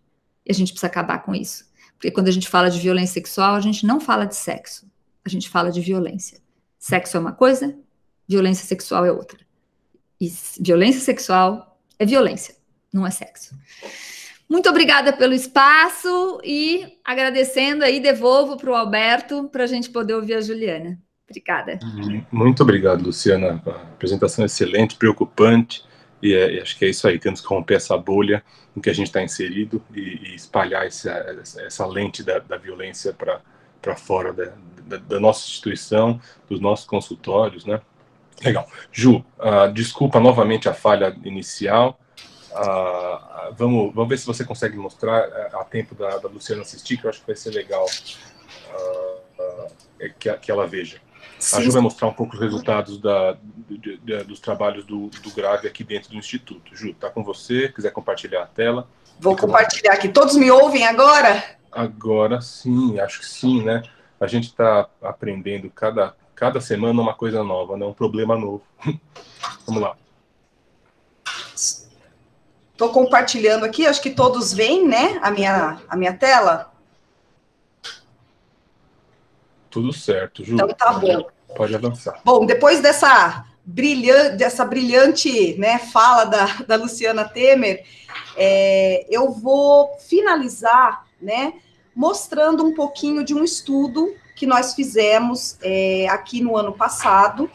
E a gente precisa acabar com isso. Porque quando a gente fala de violência sexual, a gente não fala de sexo, a gente fala de violência. Sexo é uma coisa, violência sexual é outra. E violência sexual é violência, não é sexo. Muito obrigada pelo espaço e agradecendo aí, devolvo para o Alberto para a gente poder ouvir a Juliana. Obrigada. Muito obrigado, Luciana. A apresentação é excelente, preocupante, e acho que é isso aí, temos que romper essa bolha em que a gente está inserido e espalhar essa lente da violência para fora da nossa instituição, dos nossos consultórios, né? Legal. Ju, desculpa novamente a falha inicial. Vamos ver se você consegue mostrar a tempo da Luciana assistir, que eu acho que vai ser legal que ela veja. Sim. A Ju vai mostrar um pouco os resultados dos trabalhos do GRAVE aqui dentro do Instituto. Ju, está com você? Quiser compartilhar a tela? Vou compartilhar aqui. Todos me ouvem agora? Agora sim, acho que sim, né? A gente está aprendendo cada semana uma coisa nova, né? Um problema novo. Vamos lá. Estou compartilhando aqui, acho que todos veem, né? A minha tela. Tudo certo, Ju. Então tá bom. Pode avançar. Bom, depois dessa brilhante, né, fala da Luciana Temer, eu vou finalizar, né, mostrando um pouquinho de um estudo que nós fizemos aqui no ano passado,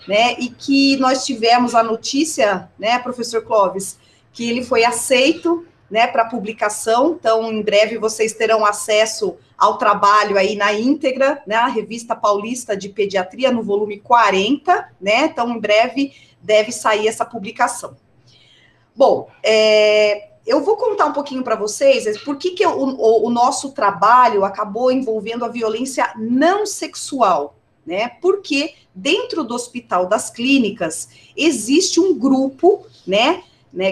né, e que nós tivemos a notícia, né, professor Clóvis, que ele foi aceito, né, para publicação. Então, em breve vocês terão acesso ao trabalho aí na íntegra, né, a Revista Paulista de Pediatria, no volume 40, né, então em breve deve sair essa publicação. Bom, eu vou contar um pouquinho para vocês por que o nosso trabalho acabou envolvendo a violência não sexual, né, porque dentro do Hospital das Clínicas existe um grupo, né,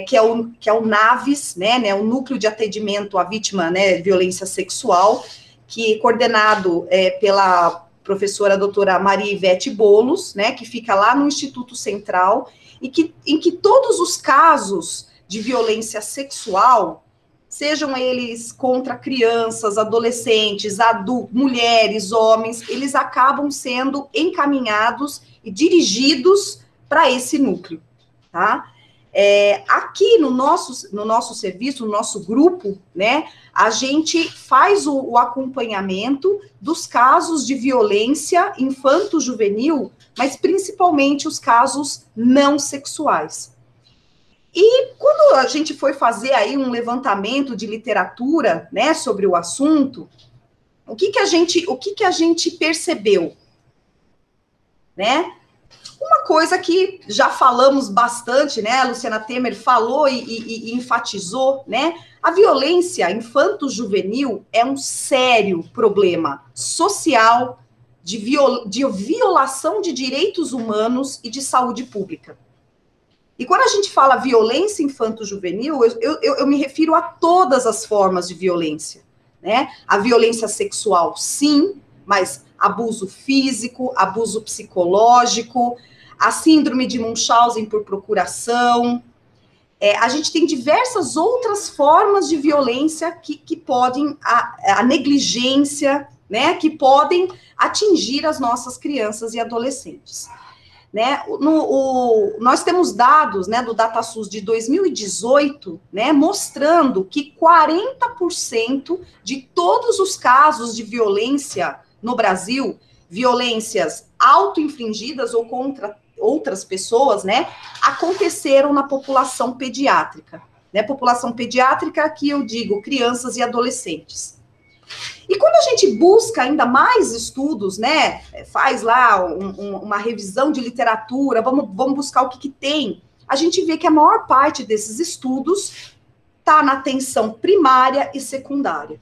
que é o NAVES, né, o Núcleo de Atendimento à Vítima, né, de Violência Sexual, que é coordenado pela professora doutora Maria Ivete Bolos, né, que fica lá no Instituto Central, em que todos os casos de violência sexual, sejam eles contra crianças, adolescentes, mulheres, homens, eles acabam sendo encaminhados e dirigidos para esse núcleo, tá? Aqui no nosso serviço, no nosso grupo, né, a gente faz o acompanhamento dos casos de violência infanto-juvenil, mas principalmente os casos não sexuais. E quando a gente foi fazer aí um levantamento de literatura, né, sobre o assunto, o que que a gente percebeu, né? Uma coisa que já falamos bastante, né, a Luciana Temer falou e enfatizou, né, a violência infanto-juvenil é um sério problema social de violação de direitos humanos e de saúde pública. E quando a gente fala violência infanto-juvenil, eu me refiro a todas as formas de violência, né? A violência sexual, sim, mas abuso físico, abuso psicológico, a síndrome de Munchausen por procuração. A gente tem diversas outras formas de violência que podem, a negligência, né, que podem atingir as nossas crianças e adolescentes. Né? Nós temos dados, né, do DataSUS de 2018, né, mostrando que 40% de todos os casos de violência no Brasil, violências auto-infligidas ou contra outras pessoas, né, aconteceram na população pediátrica. Né? População pediátrica, aqui eu digo crianças e adolescentes. E quando a gente busca ainda mais estudos, né, faz lá uma revisão de literatura, vamos buscar o que tem, a gente vê que a maior parte desses estudos está na atenção primária e secundária.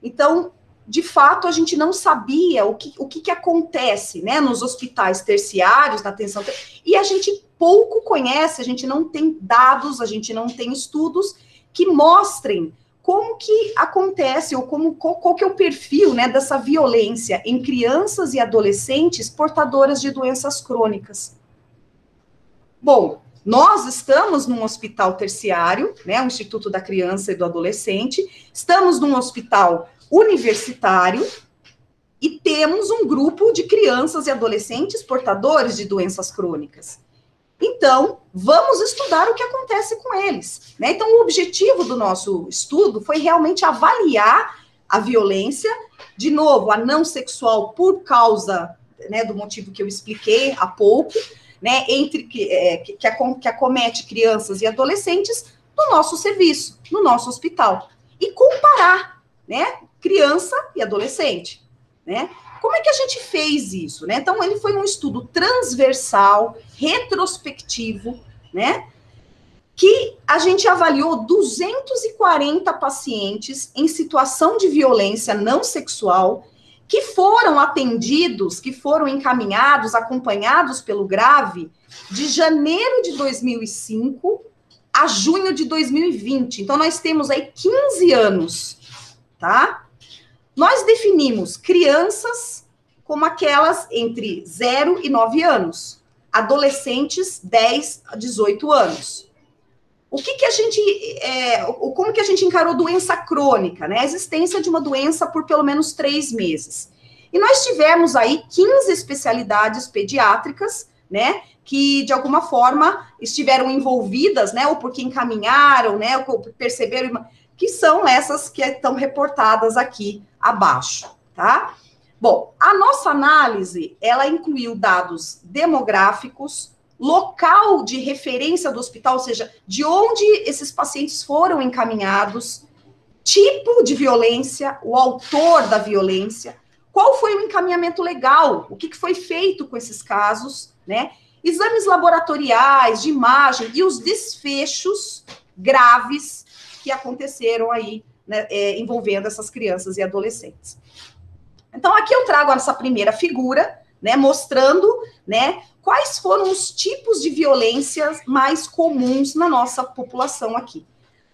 Então, de fato, a gente não sabia o que acontece, né, nos hospitais terciários, na atenção, e a gente pouco conhece, a gente não tem dados, a gente não tem estudos que mostrem como que acontece, ou qual que é o perfil, né, dessa violência em crianças e adolescentes portadoras de doenças crônicas. Bom, nós estamos num hospital terciário, né, o Instituto da Criança e do Adolescente, estamos num hospital universitário e temos um grupo de crianças e adolescentes portadores de doenças crônicas. Então, vamos estudar o que acontece com eles, né? Então, o objetivo do nosso estudo foi realmente avaliar a violência, de novo, a não sexual por causa, né, do motivo que eu expliquei há pouco, né, que acomete crianças e adolescentes no nosso serviço, no nosso hospital, e comparar, né, criança e adolescente, né? Como é que a gente fez isso, né? Então, ele foi um estudo transversal, retrospectivo, né? Que a gente avaliou 240 pacientes em situação de violência não sexual que foram atendidos, que foram encaminhados, acompanhados pelo GRAVE de janeiro de 2005 a junho de 2020. Então, nós temos aí 15 anos, tá? Nós definimos crianças como aquelas entre 0 e 9 anos, adolescentes 10 a 18 anos. O que a gente, como que a gente encarou doença crônica, né? A existência de uma doença por pelo menos 3 meses. E nós tivemos aí 15 especialidades pediátricas, né? Que de alguma forma estiveram envolvidas, né? Ou porque encaminharam, né? Ou perceberam, que são essas que estão reportadas aqui abaixo, tá? Bom, a nossa análise, ela incluiu dados demográficos, local de referência do hospital, ou seja, de onde esses pacientes foram encaminhados, tipo de violência, o autor da violência, qual foi o encaminhamento legal, o que foi feito com esses casos, né? Exames laboratoriais, de imagem e os desfechos graves que aconteceram aí, né, envolvendo essas crianças e adolescentes. Então, aqui eu trago essa primeira figura, né, mostrando, né, quais foram os tipos de violências mais comuns na nossa população aqui.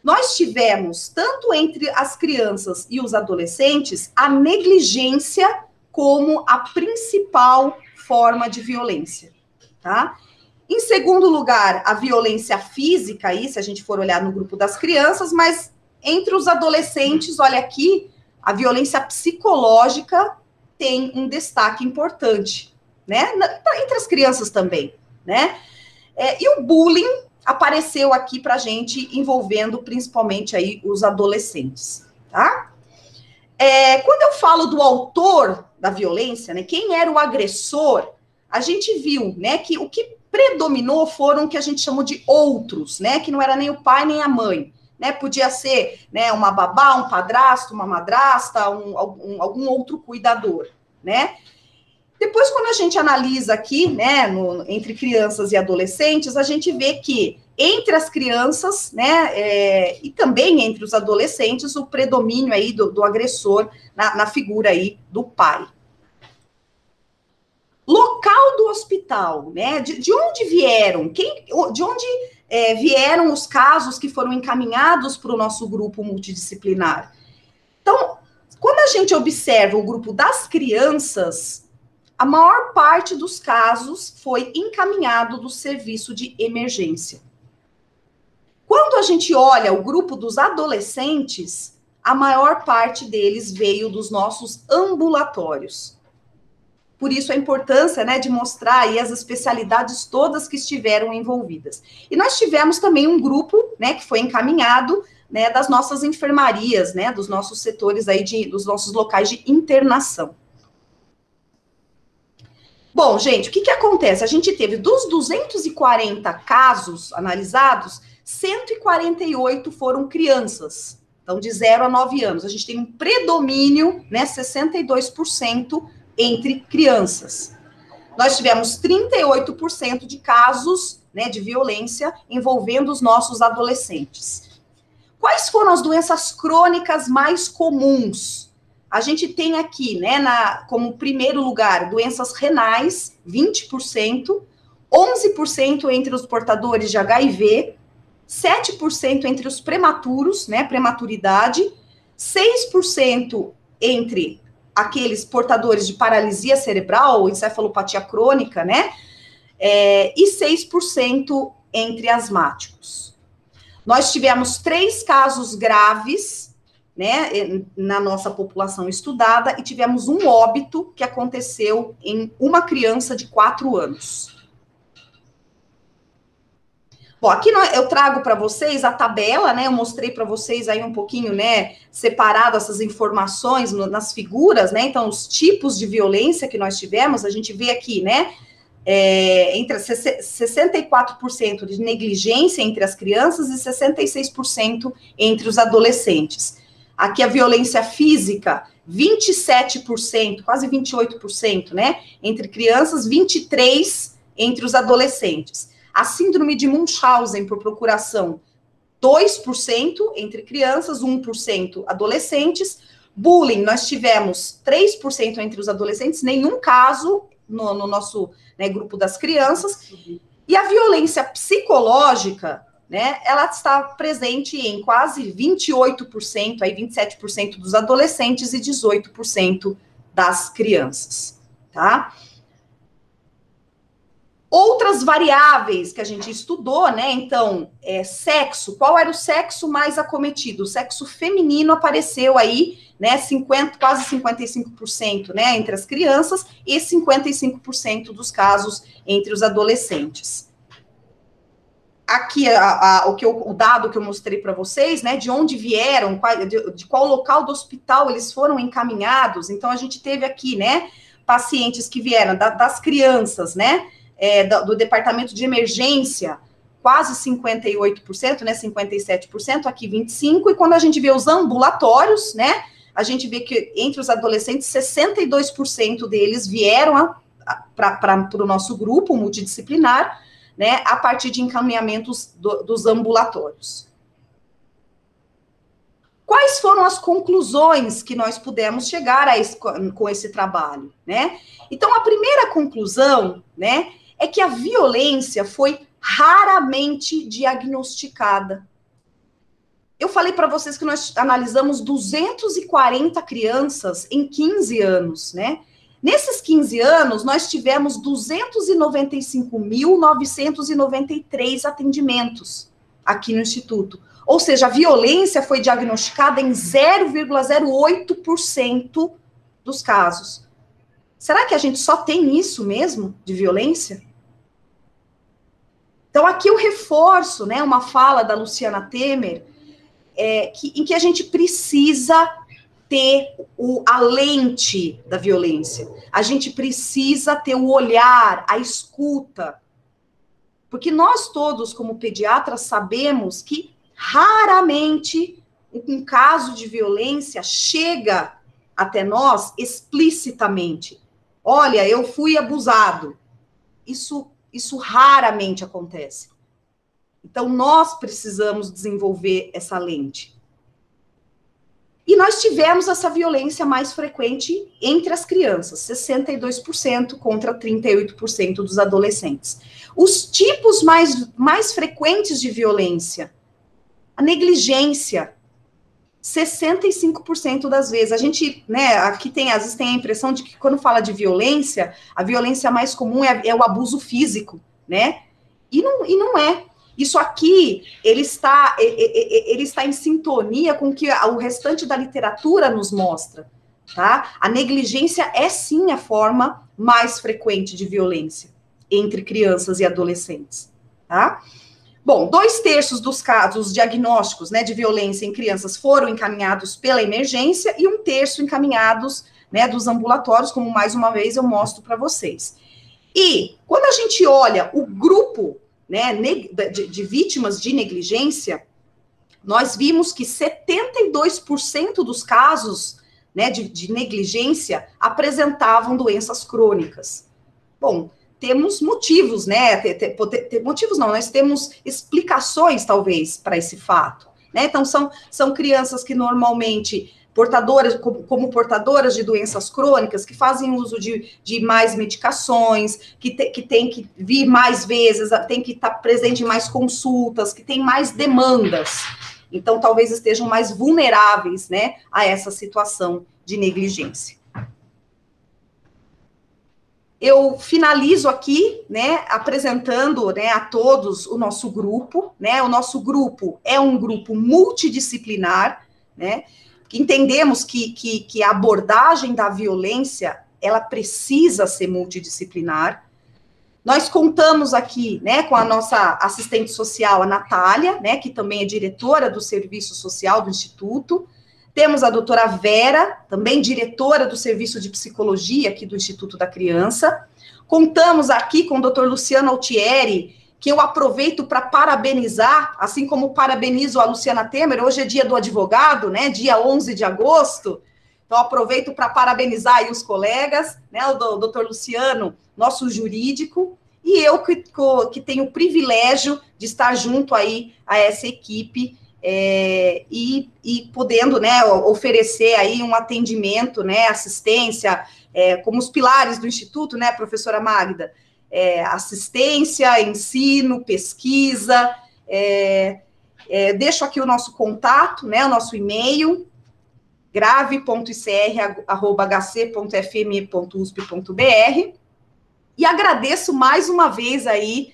Nós tivemos, tanto entre as crianças e os adolescentes, a negligência como a principal forma de violência, tá? Em segundo lugar, a violência física, aí, se a gente for olhar no grupo das crianças, mas entre os adolescentes, olha aqui, a violência psicológica tem um destaque importante, né? Entre as crianças também, né? E o bullying apareceu aqui pra gente, envolvendo principalmente aí os adolescentes, tá? Quando eu falo do autor da violência, né, quem era o agressor, a gente viu, né, que o que predominou foram o que a gente chamou de outros, né, que não era nem o pai nem a mãe, né, podia ser, né, uma babá, um padrasto, uma madrasta, algum outro cuidador, né. Depois, quando a gente analisa aqui, né, entre crianças e adolescentes, a gente vê que entre as crianças, né, e também entre os adolescentes, o predomínio aí do agressor na figura aí do pai. Local do hospital, né? De onde vieram? De onde vieram os casos que foram encaminhados para o nosso grupo multidisciplinar? Então, quando a gente observa o grupo das crianças, a maior parte dos casos foi encaminhado do serviço de emergência. Quando a gente olha o grupo dos adolescentes, a maior parte deles veio dos nossos ambulatórios. Por isso a importância, né, de mostrar aí as especialidades todas que estiveram envolvidas. E nós tivemos também um grupo, né, que foi encaminhado, né, das nossas enfermarias, né, dos nossos setores aí, dos nossos locais de internação. Bom, gente, o que acontece? A gente teve dos 240 casos analisados, 148 foram crianças, então de 0 a 9 anos. A gente tem um predomínio, né, 62%, entre crianças. Nós tivemos 38% de casos, né, de violência envolvendo os nossos adolescentes. Quais foram as doenças crônicas mais comuns? A gente tem aqui, né, como primeiro lugar, doenças renais, 20%, 11% entre os portadores de HIV, 7% entre os prematuros, né, prematuridade, 6% entre aqueles portadores de paralisia cerebral, ou encefalopatia crônica, né? E 6% entre asmáticos. Nós tivemos 3 casos graves, né, na nossa população estudada, e tivemos um óbito que aconteceu em uma criança de 4 anos. Bom, aqui eu trago para vocês a tabela, né? Eu mostrei para vocês aí um pouquinho, né? Separado essas informações nas figuras, né? Então, os tipos de violência que nós tivemos, a gente vê aqui, né? Entre 64% de negligência entre as crianças e 66% entre os adolescentes. Aqui a violência física, 27%, quase 28%, né? Entre crianças, 23% entre os adolescentes. A síndrome de Munchausen por procuração, 2% entre crianças, 1% adolescentes. Bullying, nós tivemos 3% entre os adolescentes, nenhum caso no nosso, né, grupo das crianças. E a violência psicológica, né, ela está presente em quase 28%, aí 27% dos adolescentes e 18% das crianças, tá? Outras variáveis que a gente estudou, né? Então, sexo. Qual era o sexo mais acometido? O sexo feminino apareceu aí, né? Quase 55%, né? Entre as crianças e 55% dos casos entre os adolescentes. Aqui, o dado que eu mostrei para vocês, né? De onde vieram, de qual local do hospital eles foram encaminhados. Então, a gente teve aqui, né? Pacientes que vieram das crianças, né? Do departamento de emergência, quase 58%, né, 57%, aqui 25%, e quando a gente vê os ambulatórios, né, a gente vê que entre os adolescentes, 62% deles vieram para o nosso grupo multidisciplinar, né, a partir de encaminhamentos dos ambulatórios. Quais foram as conclusões que nós pudemos chegar com esse trabalho, né? Então, a primeira conclusão, né, é que a violência foi raramente diagnosticada. Eu falei para vocês que nós analisamos 240 crianças em 15 anos, né? Nesses 15 anos, nós tivemos 295.993 atendimentos aqui no Instituto. Ou seja, a violência foi diagnosticada em 0,08% dos casos. Será que a gente só tem isso mesmo, de violência? Então, aqui eu reforço, né, uma fala da Luciana Temer, em que a gente precisa ter a lente da violência. A gente precisa ter o olhar, a escuta. Porque nós todos, como pediatras, sabemos que raramente um caso de violência chega até nós explicitamente. Olha, eu fui abusado. Isso raramente acontece. Então, nós precisamos desenvolver essa lente. E nós tivemos essa violência mais frequente entre as crianças, 62% contra 38% dos adolescentes. Os tipos mais frequentes de violência, a negligência, 65% das vezes. A gente, né, aqui às vezes tem a impressão de que quando fala de violência, a violência mais comum é o abuso físico, né? E não é. Isso aqui, ele está em sintonia com o que o restante da literatura nos mostra, tá? A negligência é, sim, a forma mais frequente de violência entre crianças e adolescentes, tá? Bom, 2/3 dos casos diagnósticos, né, de violência em crianças foram encaminhados pela emergência e 1/3 encaminhados, né, dos ambulatórios, como mais uma vez eu mostro para vocês. E quando a gente olha o grupo, né, de vítimas de negligência, nós vimos que 72% dos casos, né, de negligência apresentavam doenças crônicas. Bom, temos motivos, né, motivos não, nós temos explicações, talvez, para esse fato, né, então são crianças que normalmente como portadoras de doenças crônicas, que fazem uso de mais medicações, que tem que vir mais vezes, tem que estar presente em mais consultas, que tem mais demandas. Então, talvez estejam mais vulneráveis, né, a essa situação de negligência. Eu finalizo aqui, né, apresentando, né, a todos o nosso grupo, né, o nosso grupo é um grupo multidisciplinar, né, entendemos que a abordagem da violência, ela precisa ser multidisciplinar. Nós contamos aqui, né, com a nossa assistente social, a Natália, né, que também é diretora do Serviço Social do Instituto. Temos a doutora Vera, também diretora do Serviço de Psicologia aqui do Instituto da Criança. Contamos aqui com o doutor Luciano Altieri, que eu aproveito para parabenizar, assim como parabenizo a Luciana Temer, hoje é dia do advogado, né, dia 11 de agosto, então aproveito para parabenizar aí os colegas, né, o doutor Luciano, nosso jurídico, e eu que tenho o privilégio de estar junto aí a essa equipe, e podendo, né, oferecer aí um atendimento, né, assistência, como os pilares do Instituto, né, professora Magda, assistência, ensino, pesquisa, deixo aqui o nosso contato, né, o nosso e-mail, grave.icr@hc.fme.usp.br, e agradeço mais uma vez aí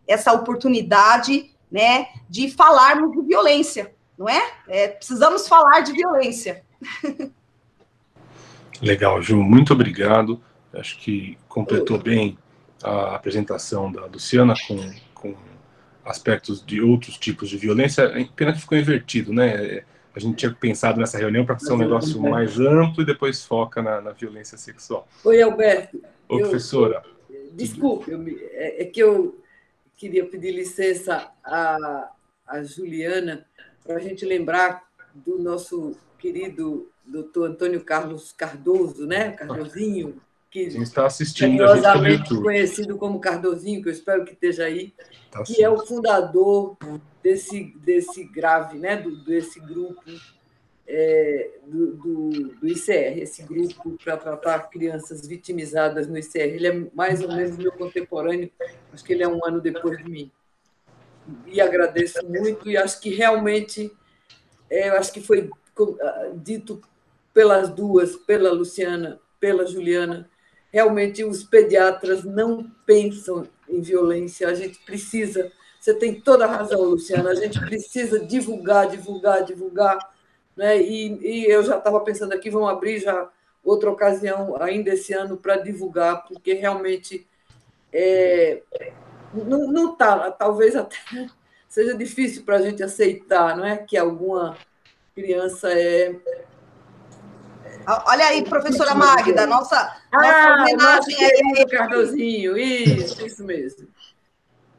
essa oportunidade, né, de falarmos de violência, não é? Precisamos falar de violência. Legal, Ju, muito obrigado. Acho que completou bem a apresentação da Luciana com aspectos de outros tipos de violência. Pena que ficou invertido, né? A gente tinha pensado nessa reunião para ser um negócio mais amplo e depois foca na violência sexual. Oi, Alberto. Ô, professora. Desculpe, é que eu queria pedir licença à Juliana para a gente lembrar do nosso querido doutor Antônio Carlos Cardoso, né? Cardozinho, que está assistindo a gente no YouTube, conhecido como Cardozinho, que eu espero que esteja aí, que é o fundador desse grave, né? Desse grupo do ICR, esse grupo para tratar crianças vitimizadas no ICR. Ele é mais ou menos meu contemporâneo, acho que ele é um ano depois de mim. E agradeço muito, e acho que realmente, eu acho que foi dito pelas duas, pela Luciana, pela Juliana, realmente os pediatras não pensam em violência, a gente precisa, você tem toda a razão, Luciana, a gente precisa divulgar, né? E eu já estava pensando aqui, vamos abrir já outra ocasião ainda esse ano para divulgar, porque realmente não tá, talvez até seja difícil para a gente aceitar, não é, que alguma criança Olha aí, professora Magda, nossa homenagem aí, Cardozinho, isso mesmo.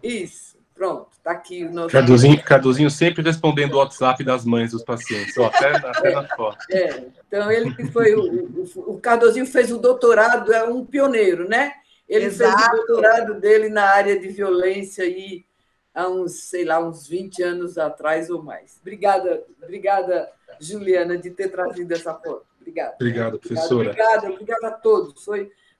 Isso, pronto, está aqui o nosso... Cardozinho sempre respondendo o WhatsApp das mães dos pacientes, até na foto. Então, ele que foi o Cardozinho fez o doutorado, é um pioneiro, né? Ele fez o doutorado dele na área de violência e há uns 20 anos atrás ou mais. Obrigada, Juliana, de ter trazido essa foto. Obrigada. Obrigado, professora. Obrigada a todos.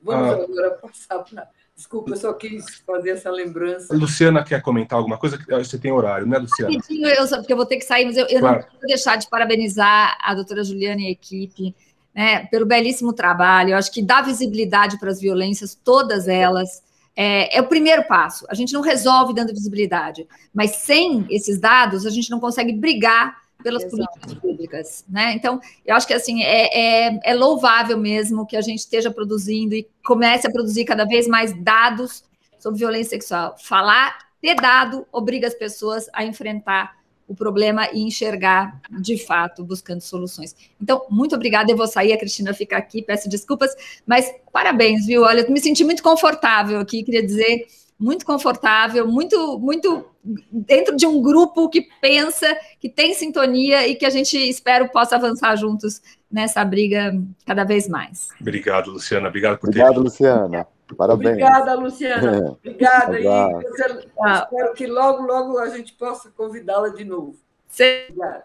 Vamos agora passar para... Desculpa, eu só quis fazer essa lembrança. A Luciana quer comentar alguma coisa? Você tem horário, né, Luciana? Rapidinho, porque eu vou ter que sair, mas eu claro. Não posso deixar de parabenizar a doutora Juliana e a equipe, né, pelo belíssimo trabalho. Eu acho que dá visibilidade para as violências, todas elas, é o primeiro passo. A gente não resolve dando visibilidade, mas sem esses dados, a gente não consegue brigar pelas políticas públicas, né? Então, eu acho que assim é louvável mesmo que a gente esteja produzindo e comece a produzir cada vez mais dados sobre violência sexual. Falar, ter dado, obriga as pessoas a enfrentar o problema e enxergar, de fato, buscando soluções. Então, muito obrigada, eu vou sair, a Cristina fica aqui, peço desculpas, mas parabéns, viu? Olha, eu me senti muito confortável aqui, queria dizer, muito confortável, muito dentro de um grupo que pensa, que tem sintonia e que a gente, espero, possa avançar juntos nessa briga cada vez mais. Obrigado, Luciana. Obrigado por Obrigado, Luciana. Parabéns. Obrigada, Luciana. Obrigada. E espero que logo a gente possa convidá-la de novo. Obrigada.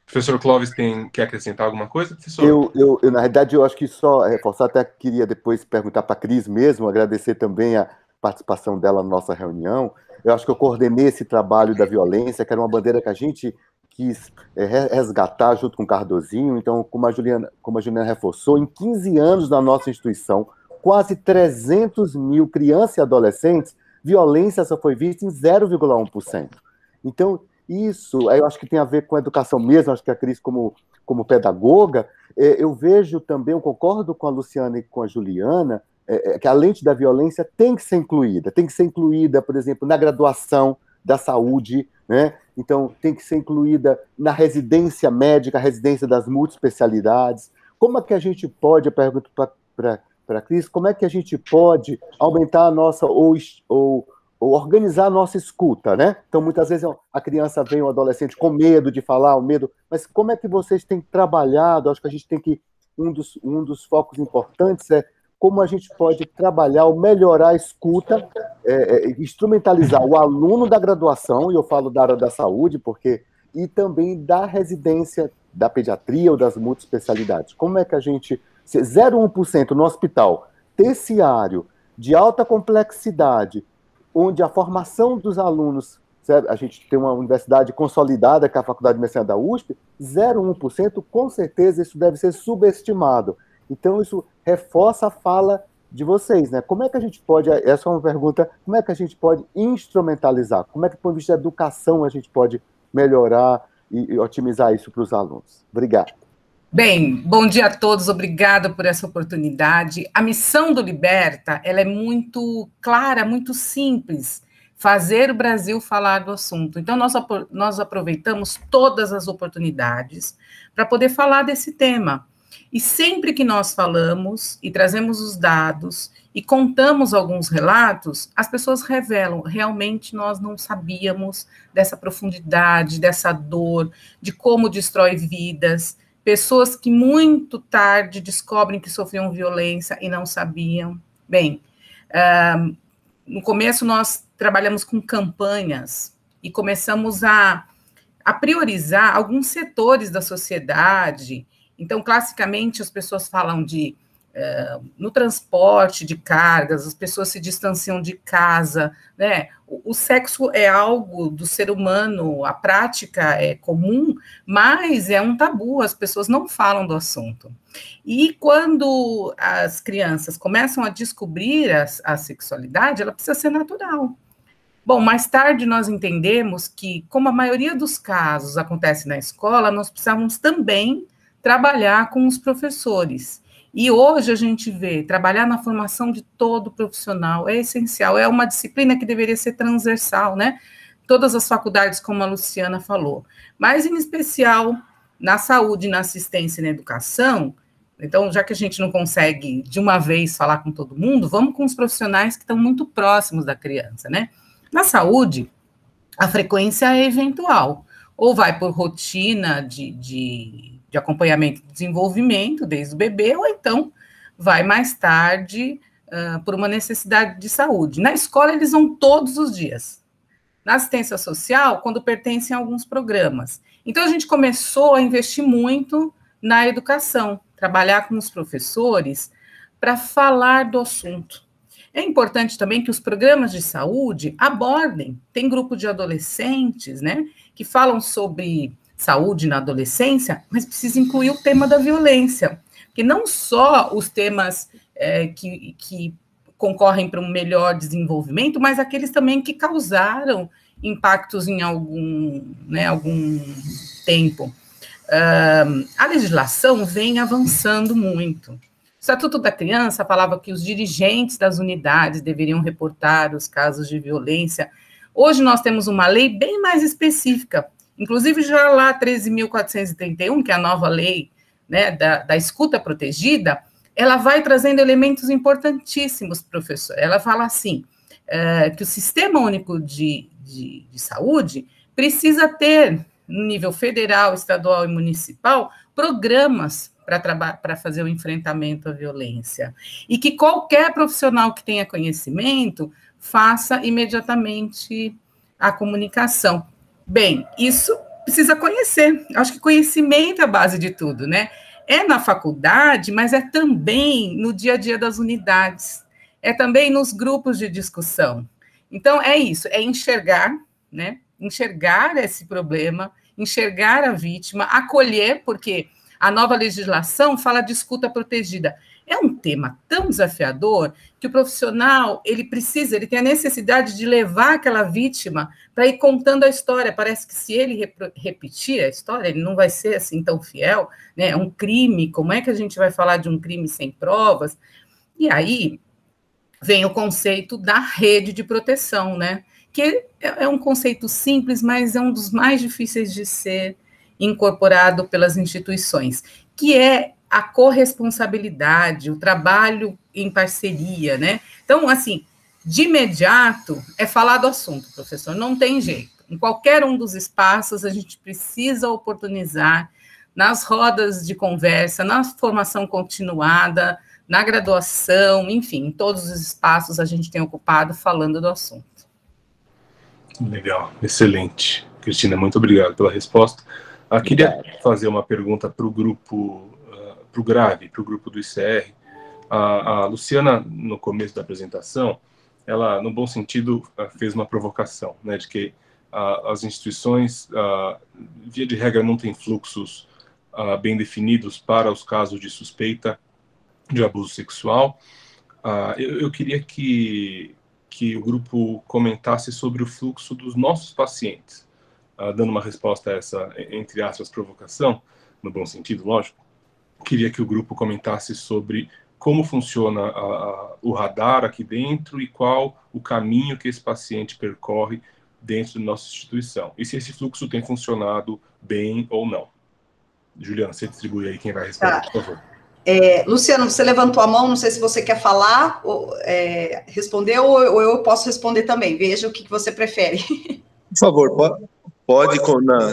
Professor Clóvis quer acrescentar alguma coisa, professor? Eu, na realidade, eu acho que só reforçar, até queria depois perguntar para a Cris mesmo, agradecer também a participação dela na nossa reunião. Eu acho que eu coordenei esse trabalho da violência, que era uma bandeira que a gente quis resgatar junto com o Cardozinho. Então, como a Juliana reforçou, em 15 anos na nossa instituição, quase 300 mil crianças e adolescentes, violência só foi vista em 0,1%. Então, isso, eu acho que tem a ver com a educação mesmo, acho que a Cris, como pedagoga, eu vejo também, eu concordo com a Luciana e com a Juliana, que a lente da violência tem que ser incluída, por exemplo, na graduação da saúde, né? Então, tem que ser incluída na residência médica, a residência das multiespecialidades. Como é que a gente pode, eu pergunto para a Cris, como é que a gente pode aumentar a nossa, ou organizar a nossa escuta, né? Então, muitas vezes a criança vem, o adolescente, com medo de falar, o medo, mas como é que vocês têm trabalhado? Acho que a gente tem que, um dos focos importantes é como a gente pode trabalhar ou melhorar a escuta, instrumentalizar o aluno da graduação, e eu falo da área da saúde, e também da residência da pediatria ou das multiespecialidades. Como é que a gente, 0,1% no hospital terciário, de alta complexidade, onde a formação dos alunos, sabe, a gente tem uma universidade consolidada, que é a Faculdade de Medicina da USP, 0,1%, com certeza isso deve ser subestimado. Então, isso reforça a fala de vocês, né? Como é que a gente pode, essa é uma pergunta, como é que a gente pode instrumentalizar? Como é que, do ponto de vista da educação, a gente pode melhorar e otimizar isso para os alunos? Obrigado. Bem, bom dia a todos, obrigada por essa oportunidade. A missão do Liberta, ela é muito clara, muito simples, fazer o Brasil falar do assunto. Então, nós aproveitamos todas as oportunidades para poder falar desse tema. E sempre que nós falamos e trazemos os dados e contamos alguns relatos, as pessoas revelam, realmente nós não sabíamos dessa profundidade, dessa dor, de como destrói vidas, pessoas que muito tarde descobrem que sofriam violência e não sabiam. Bem, no começo nós trabalhamos com campanhas e começamos a priorizar alguns setores da sociedade. Então, classicamente, as pessoas falam no transporte de cargas, as pessoas se distanciam de casa, né? O sexo é algo do ser humano, a prática é comum, mas é um tabu, as pessoas não falam do assunto. E quando as crianças começam a descobrir a sexualidade, ela precisa ser natural. Bom, mais tarde nós entendemos que, como a maioria dos casos acontece na escola, nós precisamos também trabalhar com os professores. E hoje a gente vê, trabalhar na formação de todo profissional é essencial, é uma disciplina que deveria ser transversal, né? Todas as faculdades, como a Luciana falou, mas em especial na saúde, na assistência e na educação. Então, já que a gente não consegue de uma vez falar com todo mundo, vamos com os profissionais que estão muito próximos da criança, né? Na saúde, a frequência é eventual, ou vai por rotina de acompanhamento e desenvolvimento, desde o bebê, ou então vai mais tarde por uma necessidade de saúde. Na escola, eles vão todos os dias. na assistência social quando pertencem a alguns programas. Então, a gente começou a investir muito na educação, trabalhar com os professores para falar do assunto. É importante também que os programas de saúde abordem, tem grupo de adolescentes, né, que falam sobre saúde na adolescência, mas precisa incluir o tema da violência, porque não só os temas que concorrem para um melhor desenvolvimento, mas aqueles também que causaram impactos em algum tempo. A legislação vem avançando muito. O Estatuto da Criança falava que os dirigentes das unidades deveriam reportar os casos de violência. Hoje nós temos uma lei bem mais específica, inclusive já lá 13.431, que é a nova lei, né, da escuta protegida, ela vai trazendo elementos importantíssimos, professor. Ela fala assim, que o Sistema Único de Saúde precisa ter, no nível federal, estadual e municipal, programas para fazer o enfrentamento à violência. E que qualquer profissional que tenha conhecimento faça imediatamente a comunicação. Bem, isso precisa conhecer. Acho que conhecimento é a base de tudo, né? É na faculdade, mas é também no dia a dia das unidades. É também nos grupos de discussão. Então, é isso, é enxergar, né? Enxergar esse problema, enxergar a vítima, acolher, porque a nova legislação fala de escuta protegida. É um tema tão desafiador que o profissional, ele tem a necessidade de levar aquela vítima para ir contando a história. Parece que se ele repetir a história, ele não vai ser assim tão fiel, né? É um crime, como é que a gente vai falar de um crime sem provas? E aí vem o conceito da rede de proteção, né? Que é um conceito simples, mas é um dos mais difíceis de ser incorporado pelas instituições, que é a corresponsabilidade, o trabalho em parceria, né? Então, assim, de imediato, é falar do assunto, professor, não tem jeito. Em qualquer um dos espaços, a gente precisa oportunizar, nas rodas de conversa, na formação continuada, na graduação, enfim, em todos os espaços a gente tem ocupado falando do assunto. Legal, excelente. Cristina, muito obrigado pela resposta. Queria fazer uma pergunta para o grupo, para o GRAVE, para o grupo do ICR. A Luciana, no começo da apresentação, ela, no bom sentido, fez uma provocação, né, de que as instituições, via de regra, não têm fluxos bem definidos para os casos de suspeita de abuso sexual. Eu queria que o grupo comentasse sobre o fluxo dos nossos pacientes, dando uma resposta a essa, entre aspas, provocação, no bom sentido, lógico. Queria que o grupo comentasse sobre como funciona o radar aqui dentro e qual o caminho que esse paciente percorre dentro da nossa instituição. E se esse fluxo tem funcionado bem ou não. Juliana, você distribui aí quem vai responder, por favor. Luciano, você levantou a mão, não sei se você quer falar, responder, ou eu posso responder também. Veja o que você prefere. Por favor, pode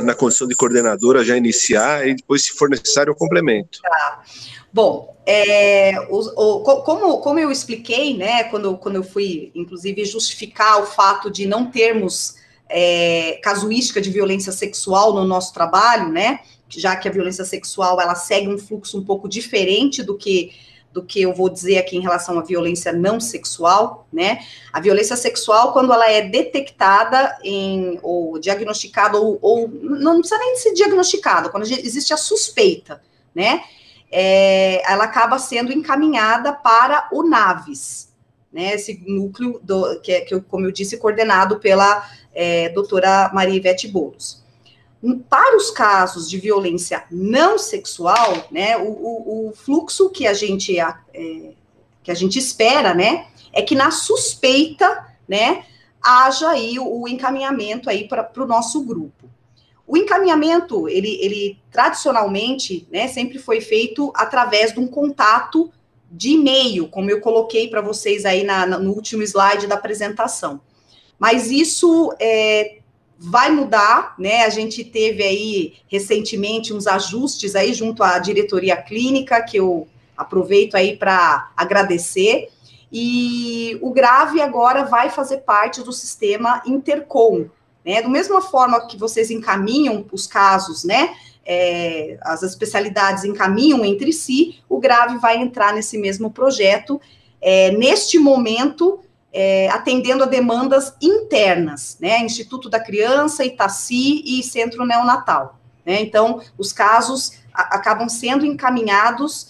na condição de coordenadora, já iniciar, e depois, se for necessário, eu complemento. Tá. Bom, como eu expliquei, né, quando eu fui, inclusive, justificar o fato de não termos casuística de violência sexual no nosso trabalho, né, já que a violência sexual, ela segue um fluxo um pouco diferente do que eu vou dizer aqui em relação à violência não sexual, né? A violência sexual, quando ela é detectada ou diagnosticada, ou não precisa nem ser diagnosticada, quando existe a suspeita, né? Ela acaba sendo encaminhada para o NAVES, né? Esse núcleo, como eu disse, coordenado pela doutora Maria Ivete Boulos. Para os casos de violência não sexual, né, o fluxo que a gente espera, né, é que na suspeita, né, haja aí o encaminhamento aí para o nosso grupo. O encaminhamento, ele tradicionalmente, né, sempre foi feito através de um contato de e-mail, como eu coloquei para vocês aí no último slide da apresentação. Mas isso vai mudar, né? A gente teve aí recentemente uns ajustes aí junto à diretoria clínica, que eu aproveito aí para agradecer, e o GRAVE agora vai fazer parte do sistema Intercom, né? Da mesma forma que vocês encaminham os casos, né? As especialidades encaminham entre si, o GRAVE vai entrar nesse mesmo projeto, neste momento, atendendo a demandas internas, né? Instituto da Criança, Itaci e Centro Neonatal, né? Então, os casos acabam sendo encaminhados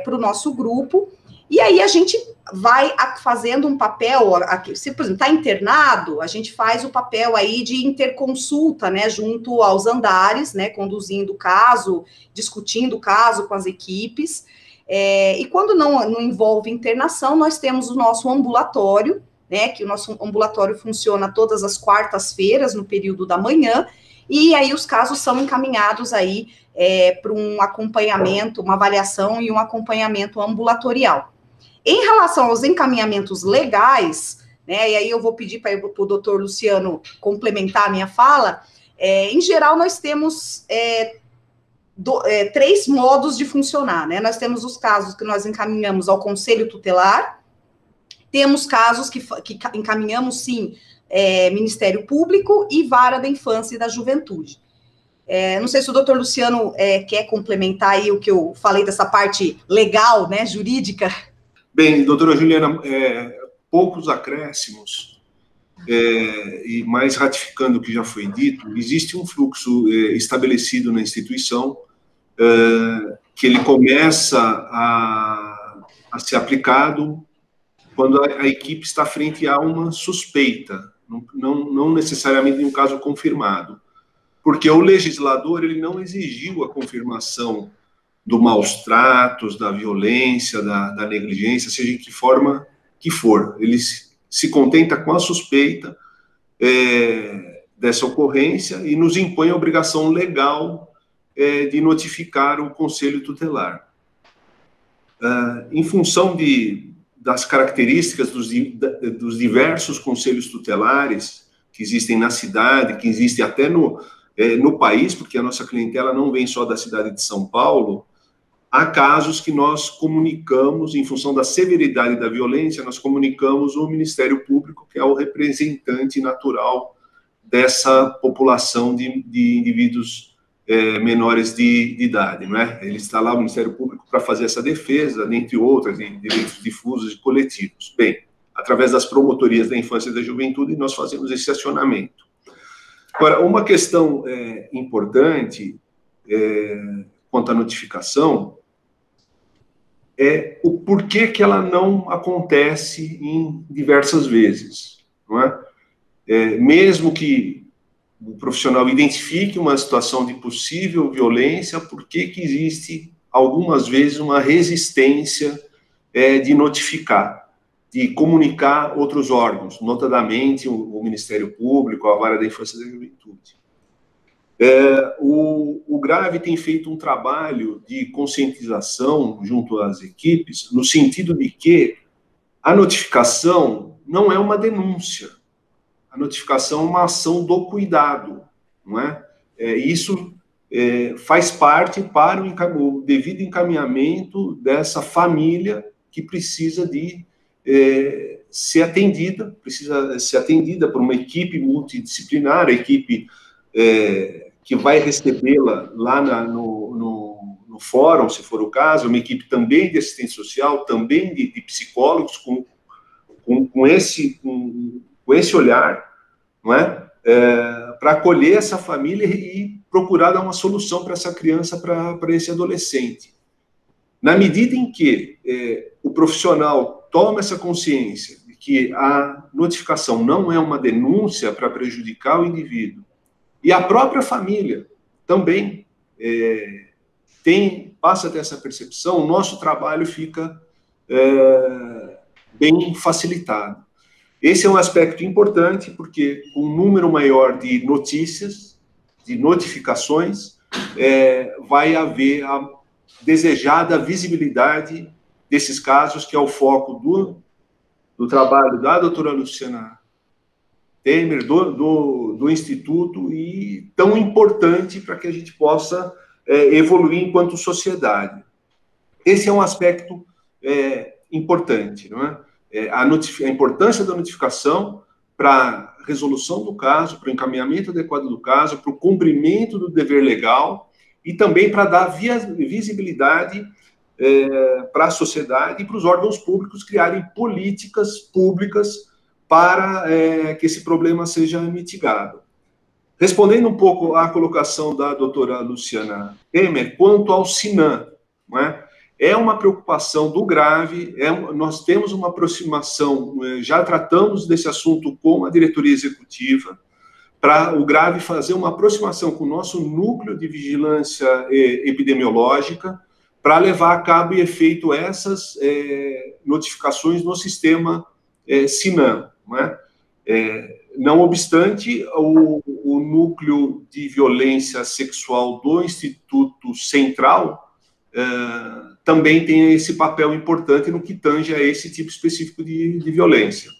para o nosso grupo, e aí a gente vai fazendo um papel, se, por exemplo, está internado, a gente faz o papel aí de interconsulta, né, junto aos andares, né, conduzindo o caso, discutindo o caso com as equipes, e quando não envolve internação, nós temos o nosso ambulatório, né, que o nosso ambulatório funciona todas as quartas-feiras, no período da manhã, e aí os casos são encaminhados aí para um acompanhamento, uma avaliação e um acompanhamento ambulatorial. Em relação aos encaminhamentos legais, né, e aí eu vou pedir para o doutor Luciano complementar a minha fala, em geral nós temos 3 modos de funcionar, né? Nós temos os casos que nós encaminhamos ao Conselho Tutelar, temos casos que encaminhamos, sim, Ministério Público e Vara da Infância e da Juventude. Não sei se o doutor Luciano quer complementar aí o que eu falei dessa parte legal, né, jurídica. Bem, doutora Juliana, poucos acréscimos, e mais ratificando o que já foi dito, existe um fluxo estabelecido na instituição, que ele começa a ser aplicado quando a equipe está frente a uma suspeita, não necessariamente em um caso confirmado, porque o legislador ele não exigiu a confirmação do maus tratos, da violência, da negligência, seja de que forma que for. Ele se contenta com a suspeita dessa ocorrência e nos impõe a obrigação legal de notificar o Conselho Tutelar. Em função das características dos diversos conselhos tutelares que existem na cidade, que existem até no país, porque a nossa clientela não vem só da cidade de São Paulo, há casos que nós comunicamos, em função da severidade da violência, nós comunicamos o Ministério Público, que é o representante natural dessa população de indivíduos menores de idade, não é? Ele está lá, o Ministério Público, para fazer essa defesa, dentre outras, de direitos difusos e coletivos. Bem, através das promotorias da infância e da juventude, nós fazemos esse acionamento. Agora, uma questão importante quanto à notificação é o porquê que ela não acontece em diversas vezes, não é? Mesmo que o profissional identifique uma situação de possível violência, por que existe, algumas vezes, uma resistência de notificar, de comunicar outros órgãos, notadamente o Ministério Público, a Vara da Infância e da Juventude. O GRAVE tem feito um trabalho de conscientização junto às equipes, no sentido de que a notificação não é uma denúncia, a notificação é uma ação do cuidado, não é? Isso faz parte para o devido encaminhamento dessa família que precisa ser atendida, por uma equipe multidisciplinar, a equipe que vai recebê-la lá no fórum, se for o caso, uma equipe também de assistente social, também de psicólogos, com esse olhar, não é? Para acolher essa família e procurar dar uma solução para essa criança, para esse adolescente. Na medida em que o profissional toma essa consciência de que a notificação não é uma denúncia para prejudicar o indivíduo, e a própria família também passa a ter essa percepção, o nosso trabalho fica bem facilitado. Esse é um aspecto importante, porque com um número maior de notícias, de notificações, vai haver a desejada visibilidade desses casos, que é o foco do trabalho da doutora Luciana Temer, do Instituto, e tão importante para que a gente possa evoluir enquanto sociedade. Esse é um aspecto importante, não é? A importância da notificação para resolução do caso, para o encaminhamento adequado do caso, para o cumprimento do dever legal e também para dar visibilidade para a sociedade e para os órgãos públicos criarem políticas públicas para que esse problema seja mitigado. Respondendo um pouco à colocação da doutora Luciana Temer, quanto ao SINAM, não é? É uma preocupação do GRAVE, nós temos uma aproximação, já tratamos desse assunto com a diretoria executiva, para o GRAVE fazer uma aproximação com o nosso núcleo de vigilância epidemiológica, para levar a cabo e efeito essas notificações no sistema SINAM. Não é? Não obstante, o núcleo de violência sexual do Instituto Central também tem esse papel importante no que tange a esse tipo específico de violência.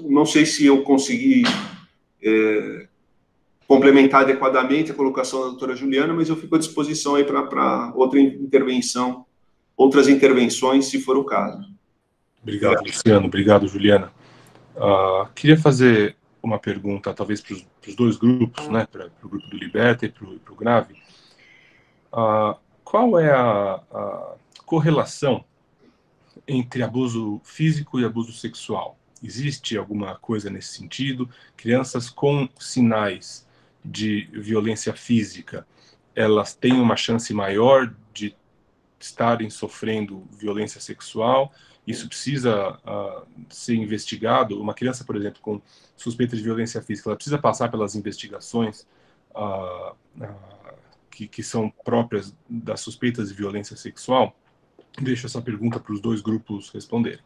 Não sei se eu consegui complementar adequadamente a colocação da doutora Juliana, mas eu fico à disposição aí para outras intervenções, se for o caso. Obrigado, Luciano. Obrigado, Juliana. Queria fazer uma pergunta, talvez, para os dois grupos, né, para o grupo do Liberta e para o GRAVE. Qual é a correlação entre abuso físico e abuso sexual? Existe alguma coisa nesse sentido? Crianças com sinais de violência física, elas têm uma chance maior de estarem sofrendo violência sexual? Isso precisa ser investigado? Uma criança, por exemplo, com suspeita de violência física, ela precisa passar pelas investigações que são próprias das suspeitas de violência sexual? Deixo essa pergunta para os dois grupos responderem.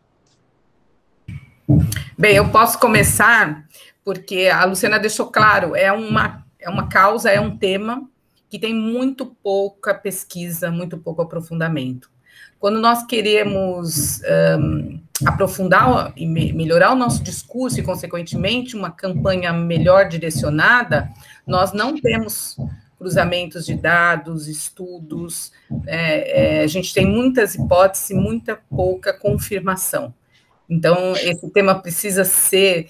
Bem, eu posso começar, porque a Luciana deixou claro, é uma causa, é um tema que tem muito pouca pesquisa, muito pouco aprofundamento. Quando nós queremos aprofundar e melhorar o nosso discurso e, consequentemente, uma campanha melhor direcionada, nós não temos cruzamentos de dados, estudos, a gente tem muitas hipóteses e muita pouca confirmação. Então, esse tema precisa ser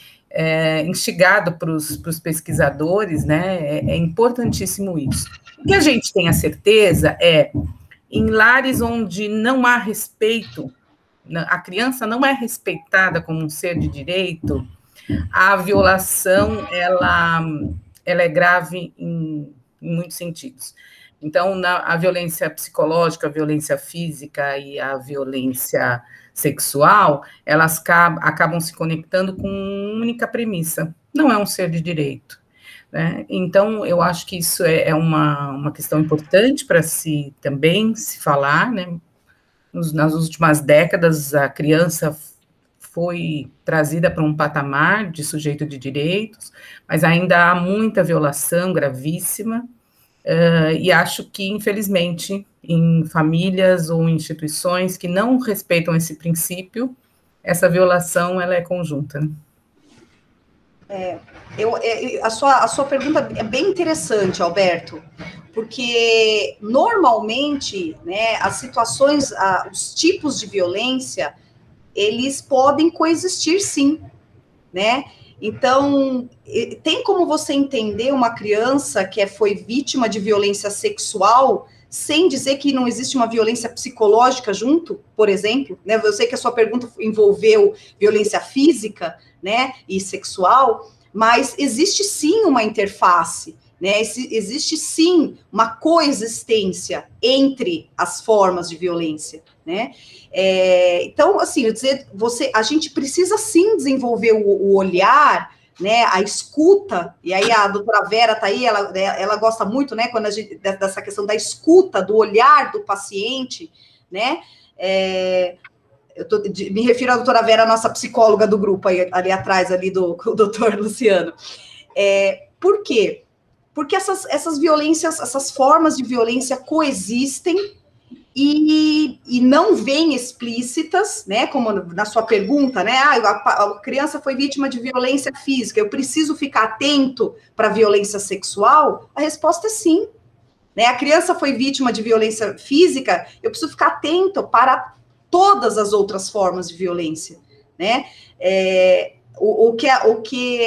instigado para os pesquisadores, né? É importantíssimo isso. O que a gente tem a certeza em lares onde não há respeito, a criança não é respeitada como um ser de direito, a violação, ela é grave em muitos sentidos. Então, a violência psicológica, a violência física e a violência sexual, elas acabam se conectando com uma única premissa: não é um ser de direito. Né? Então, eu acho que isso é uma questão importante para também se falar, né? Nas últimas décadas, a criança foi trazida para um patamar de sujeito de direitos, mas ainda há muita violação gravíssima, e acho que, infelizmente, em famílias ou instituições que não respeitam esse princípio, essa violação ela é conjunta. A sua pergunta é bem interessante, Alberto, porque normalmente, né, as situações, os tipos de violência, eles podem coexistir, sim, né? Então, tem como você entender uma criança que foi vítima de violência sexual sem dizer que não existe uma violência psicológica junto, por exemplo, né? Eu sei que a sua pergunta envolveu violência física, né, e sexual, mas existe sim uma interface, né? Existe sim uma coexistência entre as formas de violência, né? Então, assim, a gente precisa sim desenvolver o olhar, né, a escuta, e aí a doutora Vera está aí, ela gosta muito, né, quando dessa questão da escuta, do olhar do paciente, né? Me refiro à doutora Vera, nossa psicóloga do grupo, ali atrás, ali do doutor Luciano. Por quê? Porque essas violências, essas formas de violência coexistem e não vêm explícitas, né, como na sua pergunta, né, a criança foi vítima de violência física, eu preciso ficar atento para a violência sexual? A resposta é sim, né, a criança foi vítima de violência física, eu preciso ficar atento para todas as outras formas de violência, né? O que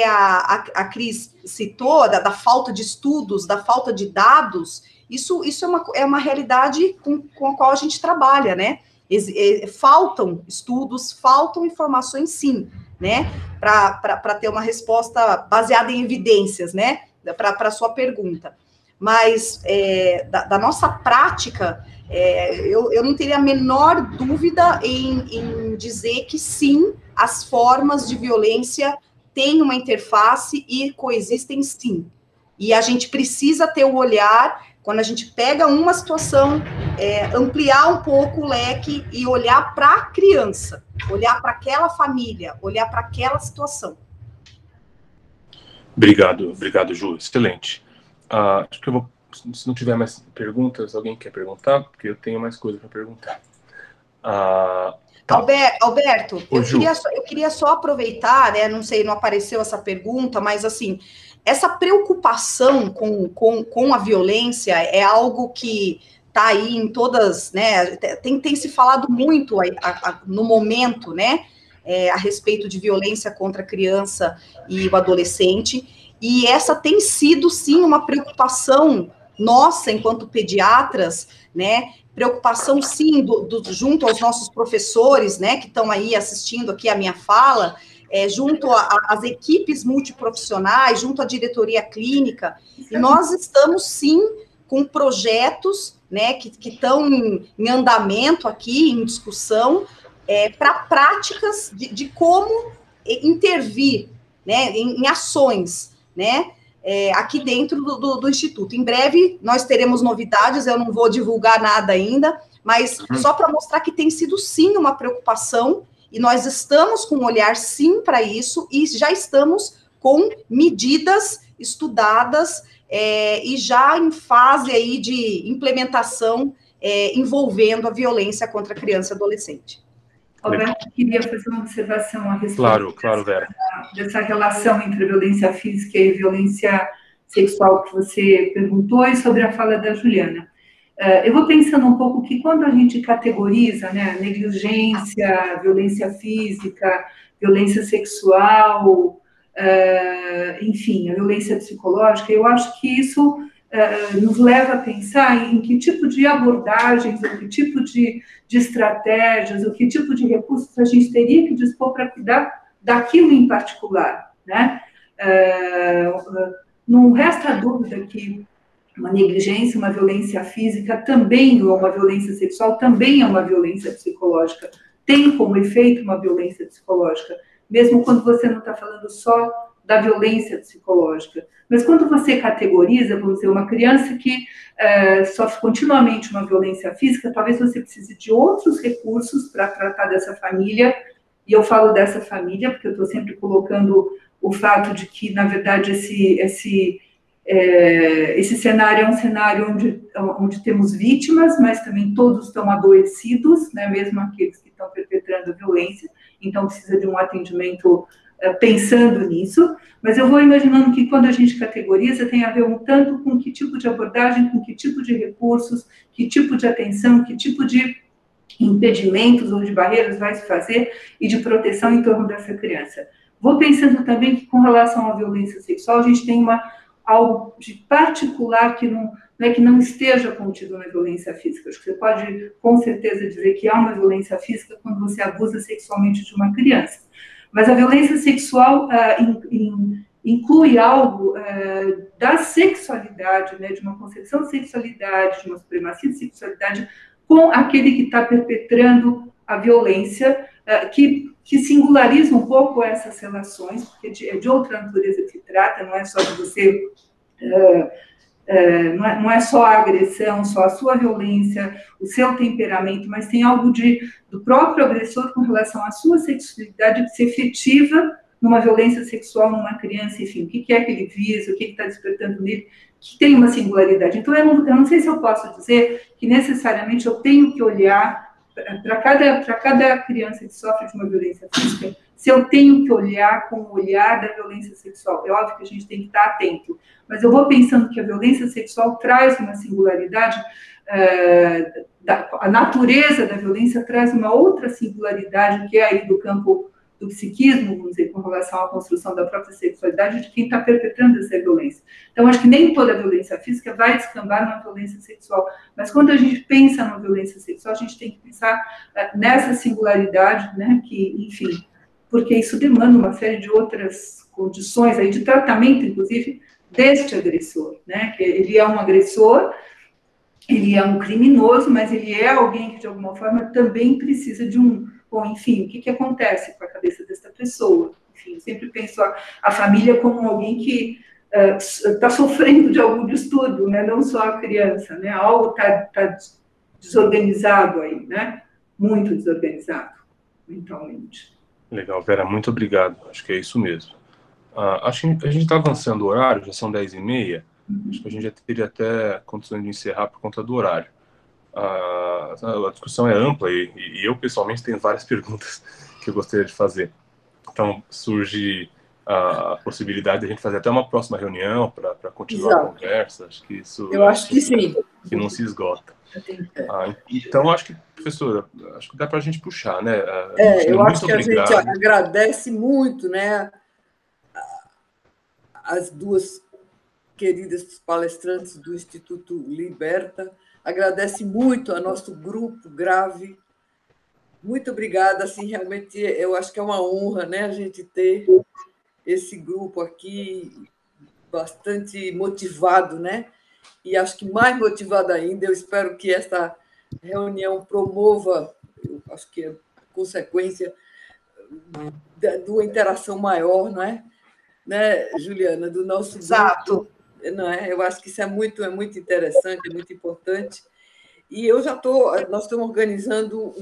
a Cris citou, da falta de estudos, da falta de dados, isso é uma realidade com a qual a gente trabalha, né? Faltam estudos, faltam informações, sim, né? Para ter uma resposta baseada em evidências, né? Para a sua pergunta. Mas da nossa prática, eu não teria a menor dúvida em dizer que sim, as formas de violência têm uma interface e coexistem sim. E a gente precisa ter o olhar, quando a gente pega uma situação, ampliar um pouco o leque e olhar para a criança, olhar para aquela família, olhar para aquela situação. Obrigado, Ju, excelente. Acho que eu vou, se não tiver mais perguntas, alguém quer perguntar? Porque eu tenho mais coisa para perguntar. Tá. Alberto, eu queria só aproveitar, né, não sei, não apareceu essa pergunta, mas assim, essa preocupação com a violência é algo que está aí em todas, né, tem se falado muito no momento, né, a respeito de violência contra a criança e o adolescente, e essa tem sido, sim, uma preocupação nossa, enquanto pediatras, né, preocupação, sim, junto aos nossos professores, né, que estão aí assistindo aqui a minha fala, junto às equipes multiprofissionais, junto à diretoria clínica, e nós estamos, sim, com projetos, né, que estão em andamento aqui, em discussão, para práticas de como intervir, né, em ações, né, aqui dentro do Instituto. Em breve, nós teremos novidades, eu não vou divulgar nada ainda, mas só para mostrar que tem sido, sim, uma preocupação, e nós estamos com um olhar, sim, para isso, e já estamos com medidas estudadas e já em fase aí de implementação envolvendo a violência contra a criança e adolescente. Alberto, queria fazer uma observação a respeito claro, Vera. dessa relação entre a violência física e a violência sexual que você perguntou e sobre a fala da Juliana. Eu vou pensando um pouco que quando a gente categoriza, né, negligência, violência física, violência sexual, enfim, a violência psicológica, eu acho que isso nos leva a pensar em que tipo de abordagens, ou que tipo de estratégias, ou que tipo de recursos a gente teria que dispor para cuidar daquilo em particular, né? Não resta dúvida que uma negligência, uma violência física também, ou uma violência sexual também é uma violência psicológica, tem como efeito uma violência psicológica, mesmo quando você não está falando só da violência psicológica. Mas quando você categoriza, vamos dizer, uma criança que sofre continuamente uma violência física, talvez você precise de outros recursos para tratar dessa família, e eu falo dessa família porque eu estou sempre colocando o fato de que, na verdade, esse cenário é um cenário onde temos vítimas, mas também todos estão adoecidos, né, mesmo aqueles que estão perpetrando a violência, então precisa de um atendimento pensando nisso, mas eu vou imaginando que quando a gente categoriza tem a ver um tanto com que tipo de abordagem, com que tipo de recursos, que tipo de atenção, que tipo de impedimentos ou de barreiras vai se fazer e de proteção em torno dessa criança. Vou pensando também que com relação à violência sexual a gente tem algo de particular que não é que não esteja contido na violência física. Acho que você pode com certeza dizer que há uma violência física quando você abusa sexualmente de uma criança. Mas a violência sexual inclui algo da sexualidade, né, de uma concepção de sexualidade, de uma supremacia de sexualidade, com aquele que está perpetrando a violência, que singulariza um pouco essas relações, porque é de outra natureza que se trata, não é só de você... não é só a agressão, só a sua violência, o seu temperamento, mas tem algo do próprio agressor com relação à sua sexualidade que se efetiva numa violência sexual numa criança, enfim, o que é que ele visa, o que está despertando nele, que tem uma singularidade. Então, eu não sei se eu posso dizer que necessariamente eu tenho que olhar para cada criança que sofre de uma violência física, se eu tenho que olhar com o olhar da violência sexual. É óbvio que a gente tem que estar atento, mas eu vou pensando que a violência sexual traz uma singularidade, a natureza da violência traz uma outra singularidade, que é aí do campo psiquismo, vamos dizer, com relação à construção da própria sexualidade de quem está perpetrando essa violência. Então, acho que nem toda violência física vai descambar numa violência sexual, mas quando a gente pensa numa violência sexual, a gente tem que pensar nessa singularidade, né, que, enfim, porque isso demanda uma série de outras condições, aí de tratamento, inclusive, deste agressor, né, que ele é um agressor, ele é um criminoso, mas ele é alguém que, de alguma forma, também precisa de bom, enfim, o que acontece com a cabeça dessa pessoa? Enfim, eu sempre penso a família como alguém que está sofrendo de algum distúrbio, né? Não só a criança, né? Algo está desorganizado aí, né? Muito desorganizado mentalmente. Legal, Vera, muito obrigado. Acho que é isso mesmo. Acho que a gente está avançando o horário, já são 10h30. Acho que a gente já teria até condições de encerrar por conta do horário. A discussão é ampla e eu, pessoalmente, tenho várias perguntas que eu gostaria de fazer. Então, surge a possibilidade de a gente fazer até uma próxima reunião para continuar a conversa. Acho que isso... Eu acho que sim. Que não se esgota. Então, acho que, professora, acho que dá para a gente puxar, né? Eu acho que obrigado. A gente agradece muito, né, as duas queridas palestrantes do Instituto Liberta, agradece muito ao nosso grupo Grave. Muito obrigada, assim, realmente eu acho que é uma honra, né, a gente ter esse grupo aqui bastante motivado, né? E acho que mais motivado ainda, eu espero que esta reunião promova, eu acho que é consequência de uma interação maior, não é? Né, Juliana, do nosso grupo. Exato. Não é? Eu acho que isso é muito interessante, é muito importante. E nós estamos organizando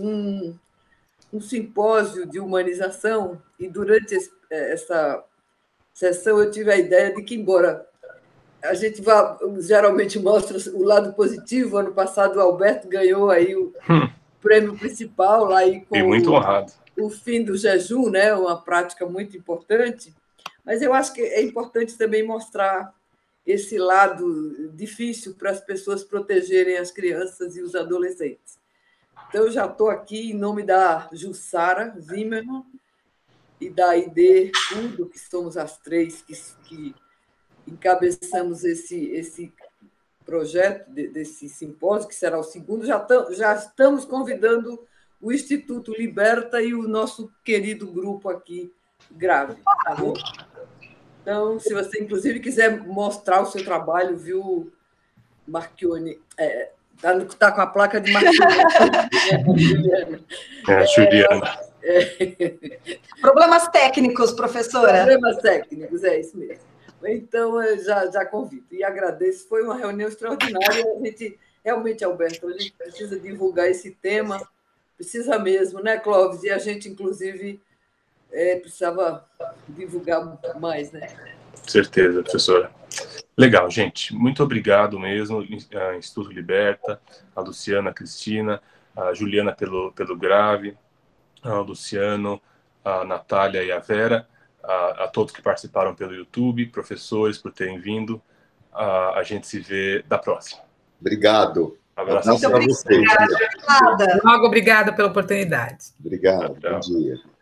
um simpósio de humanização, e durante essa sessão eu tive a ideia de que, embora a gente geralmente mostra o lado positivo, ano passado o Alberto ganhou aí o prêmio principal, lá aí com muito honrado. O fim do jejum, né? Uma prática muito importante, mas eu acho que é importante também mostrar esse lado difícil para as pessoas protegerem as crianças e os adolescentes. Então, eu já estou aqui em nome da Jussara Zimmermann e da Aide Kudo, que somos as três que encabeçamos esse projeto, desse simpósio, que será o segundo. Já estamos convidando o Instituto Liberta e o nosso querido grupo aqui, Grave. Tá bom? Então, se você, inclusive, quiser mostrar o seu trabalho, viu, Marchione? Está com a placa de Marchione. Juliana. Problemas técnicos, professora. Problemas técnicos, é isso mesmo. Então, eu já convido. E agradeço. Foi uma reunião extraordinária. A gente, realmente, Alberto, a gente precisa divulgar esse tema. Precisa mesmo, né, Clóvis? E a gente, inclusive... precisava divulgar mais, né? Certeza, professora. Legal, gente. Muito obrigado mesmo, Instituto Liberta, a Luciana, a Cristina, a Juliana pelo Grave, a Luciano, a Natália e a Vera, a todos que participaram pelo YouTube, professores por terem vindo. A gente se vê da próxima. Obrigado. Abraço para vocês. Obrigada. Logo, obrigada pela oportunidade. Obrigado. Bom dia.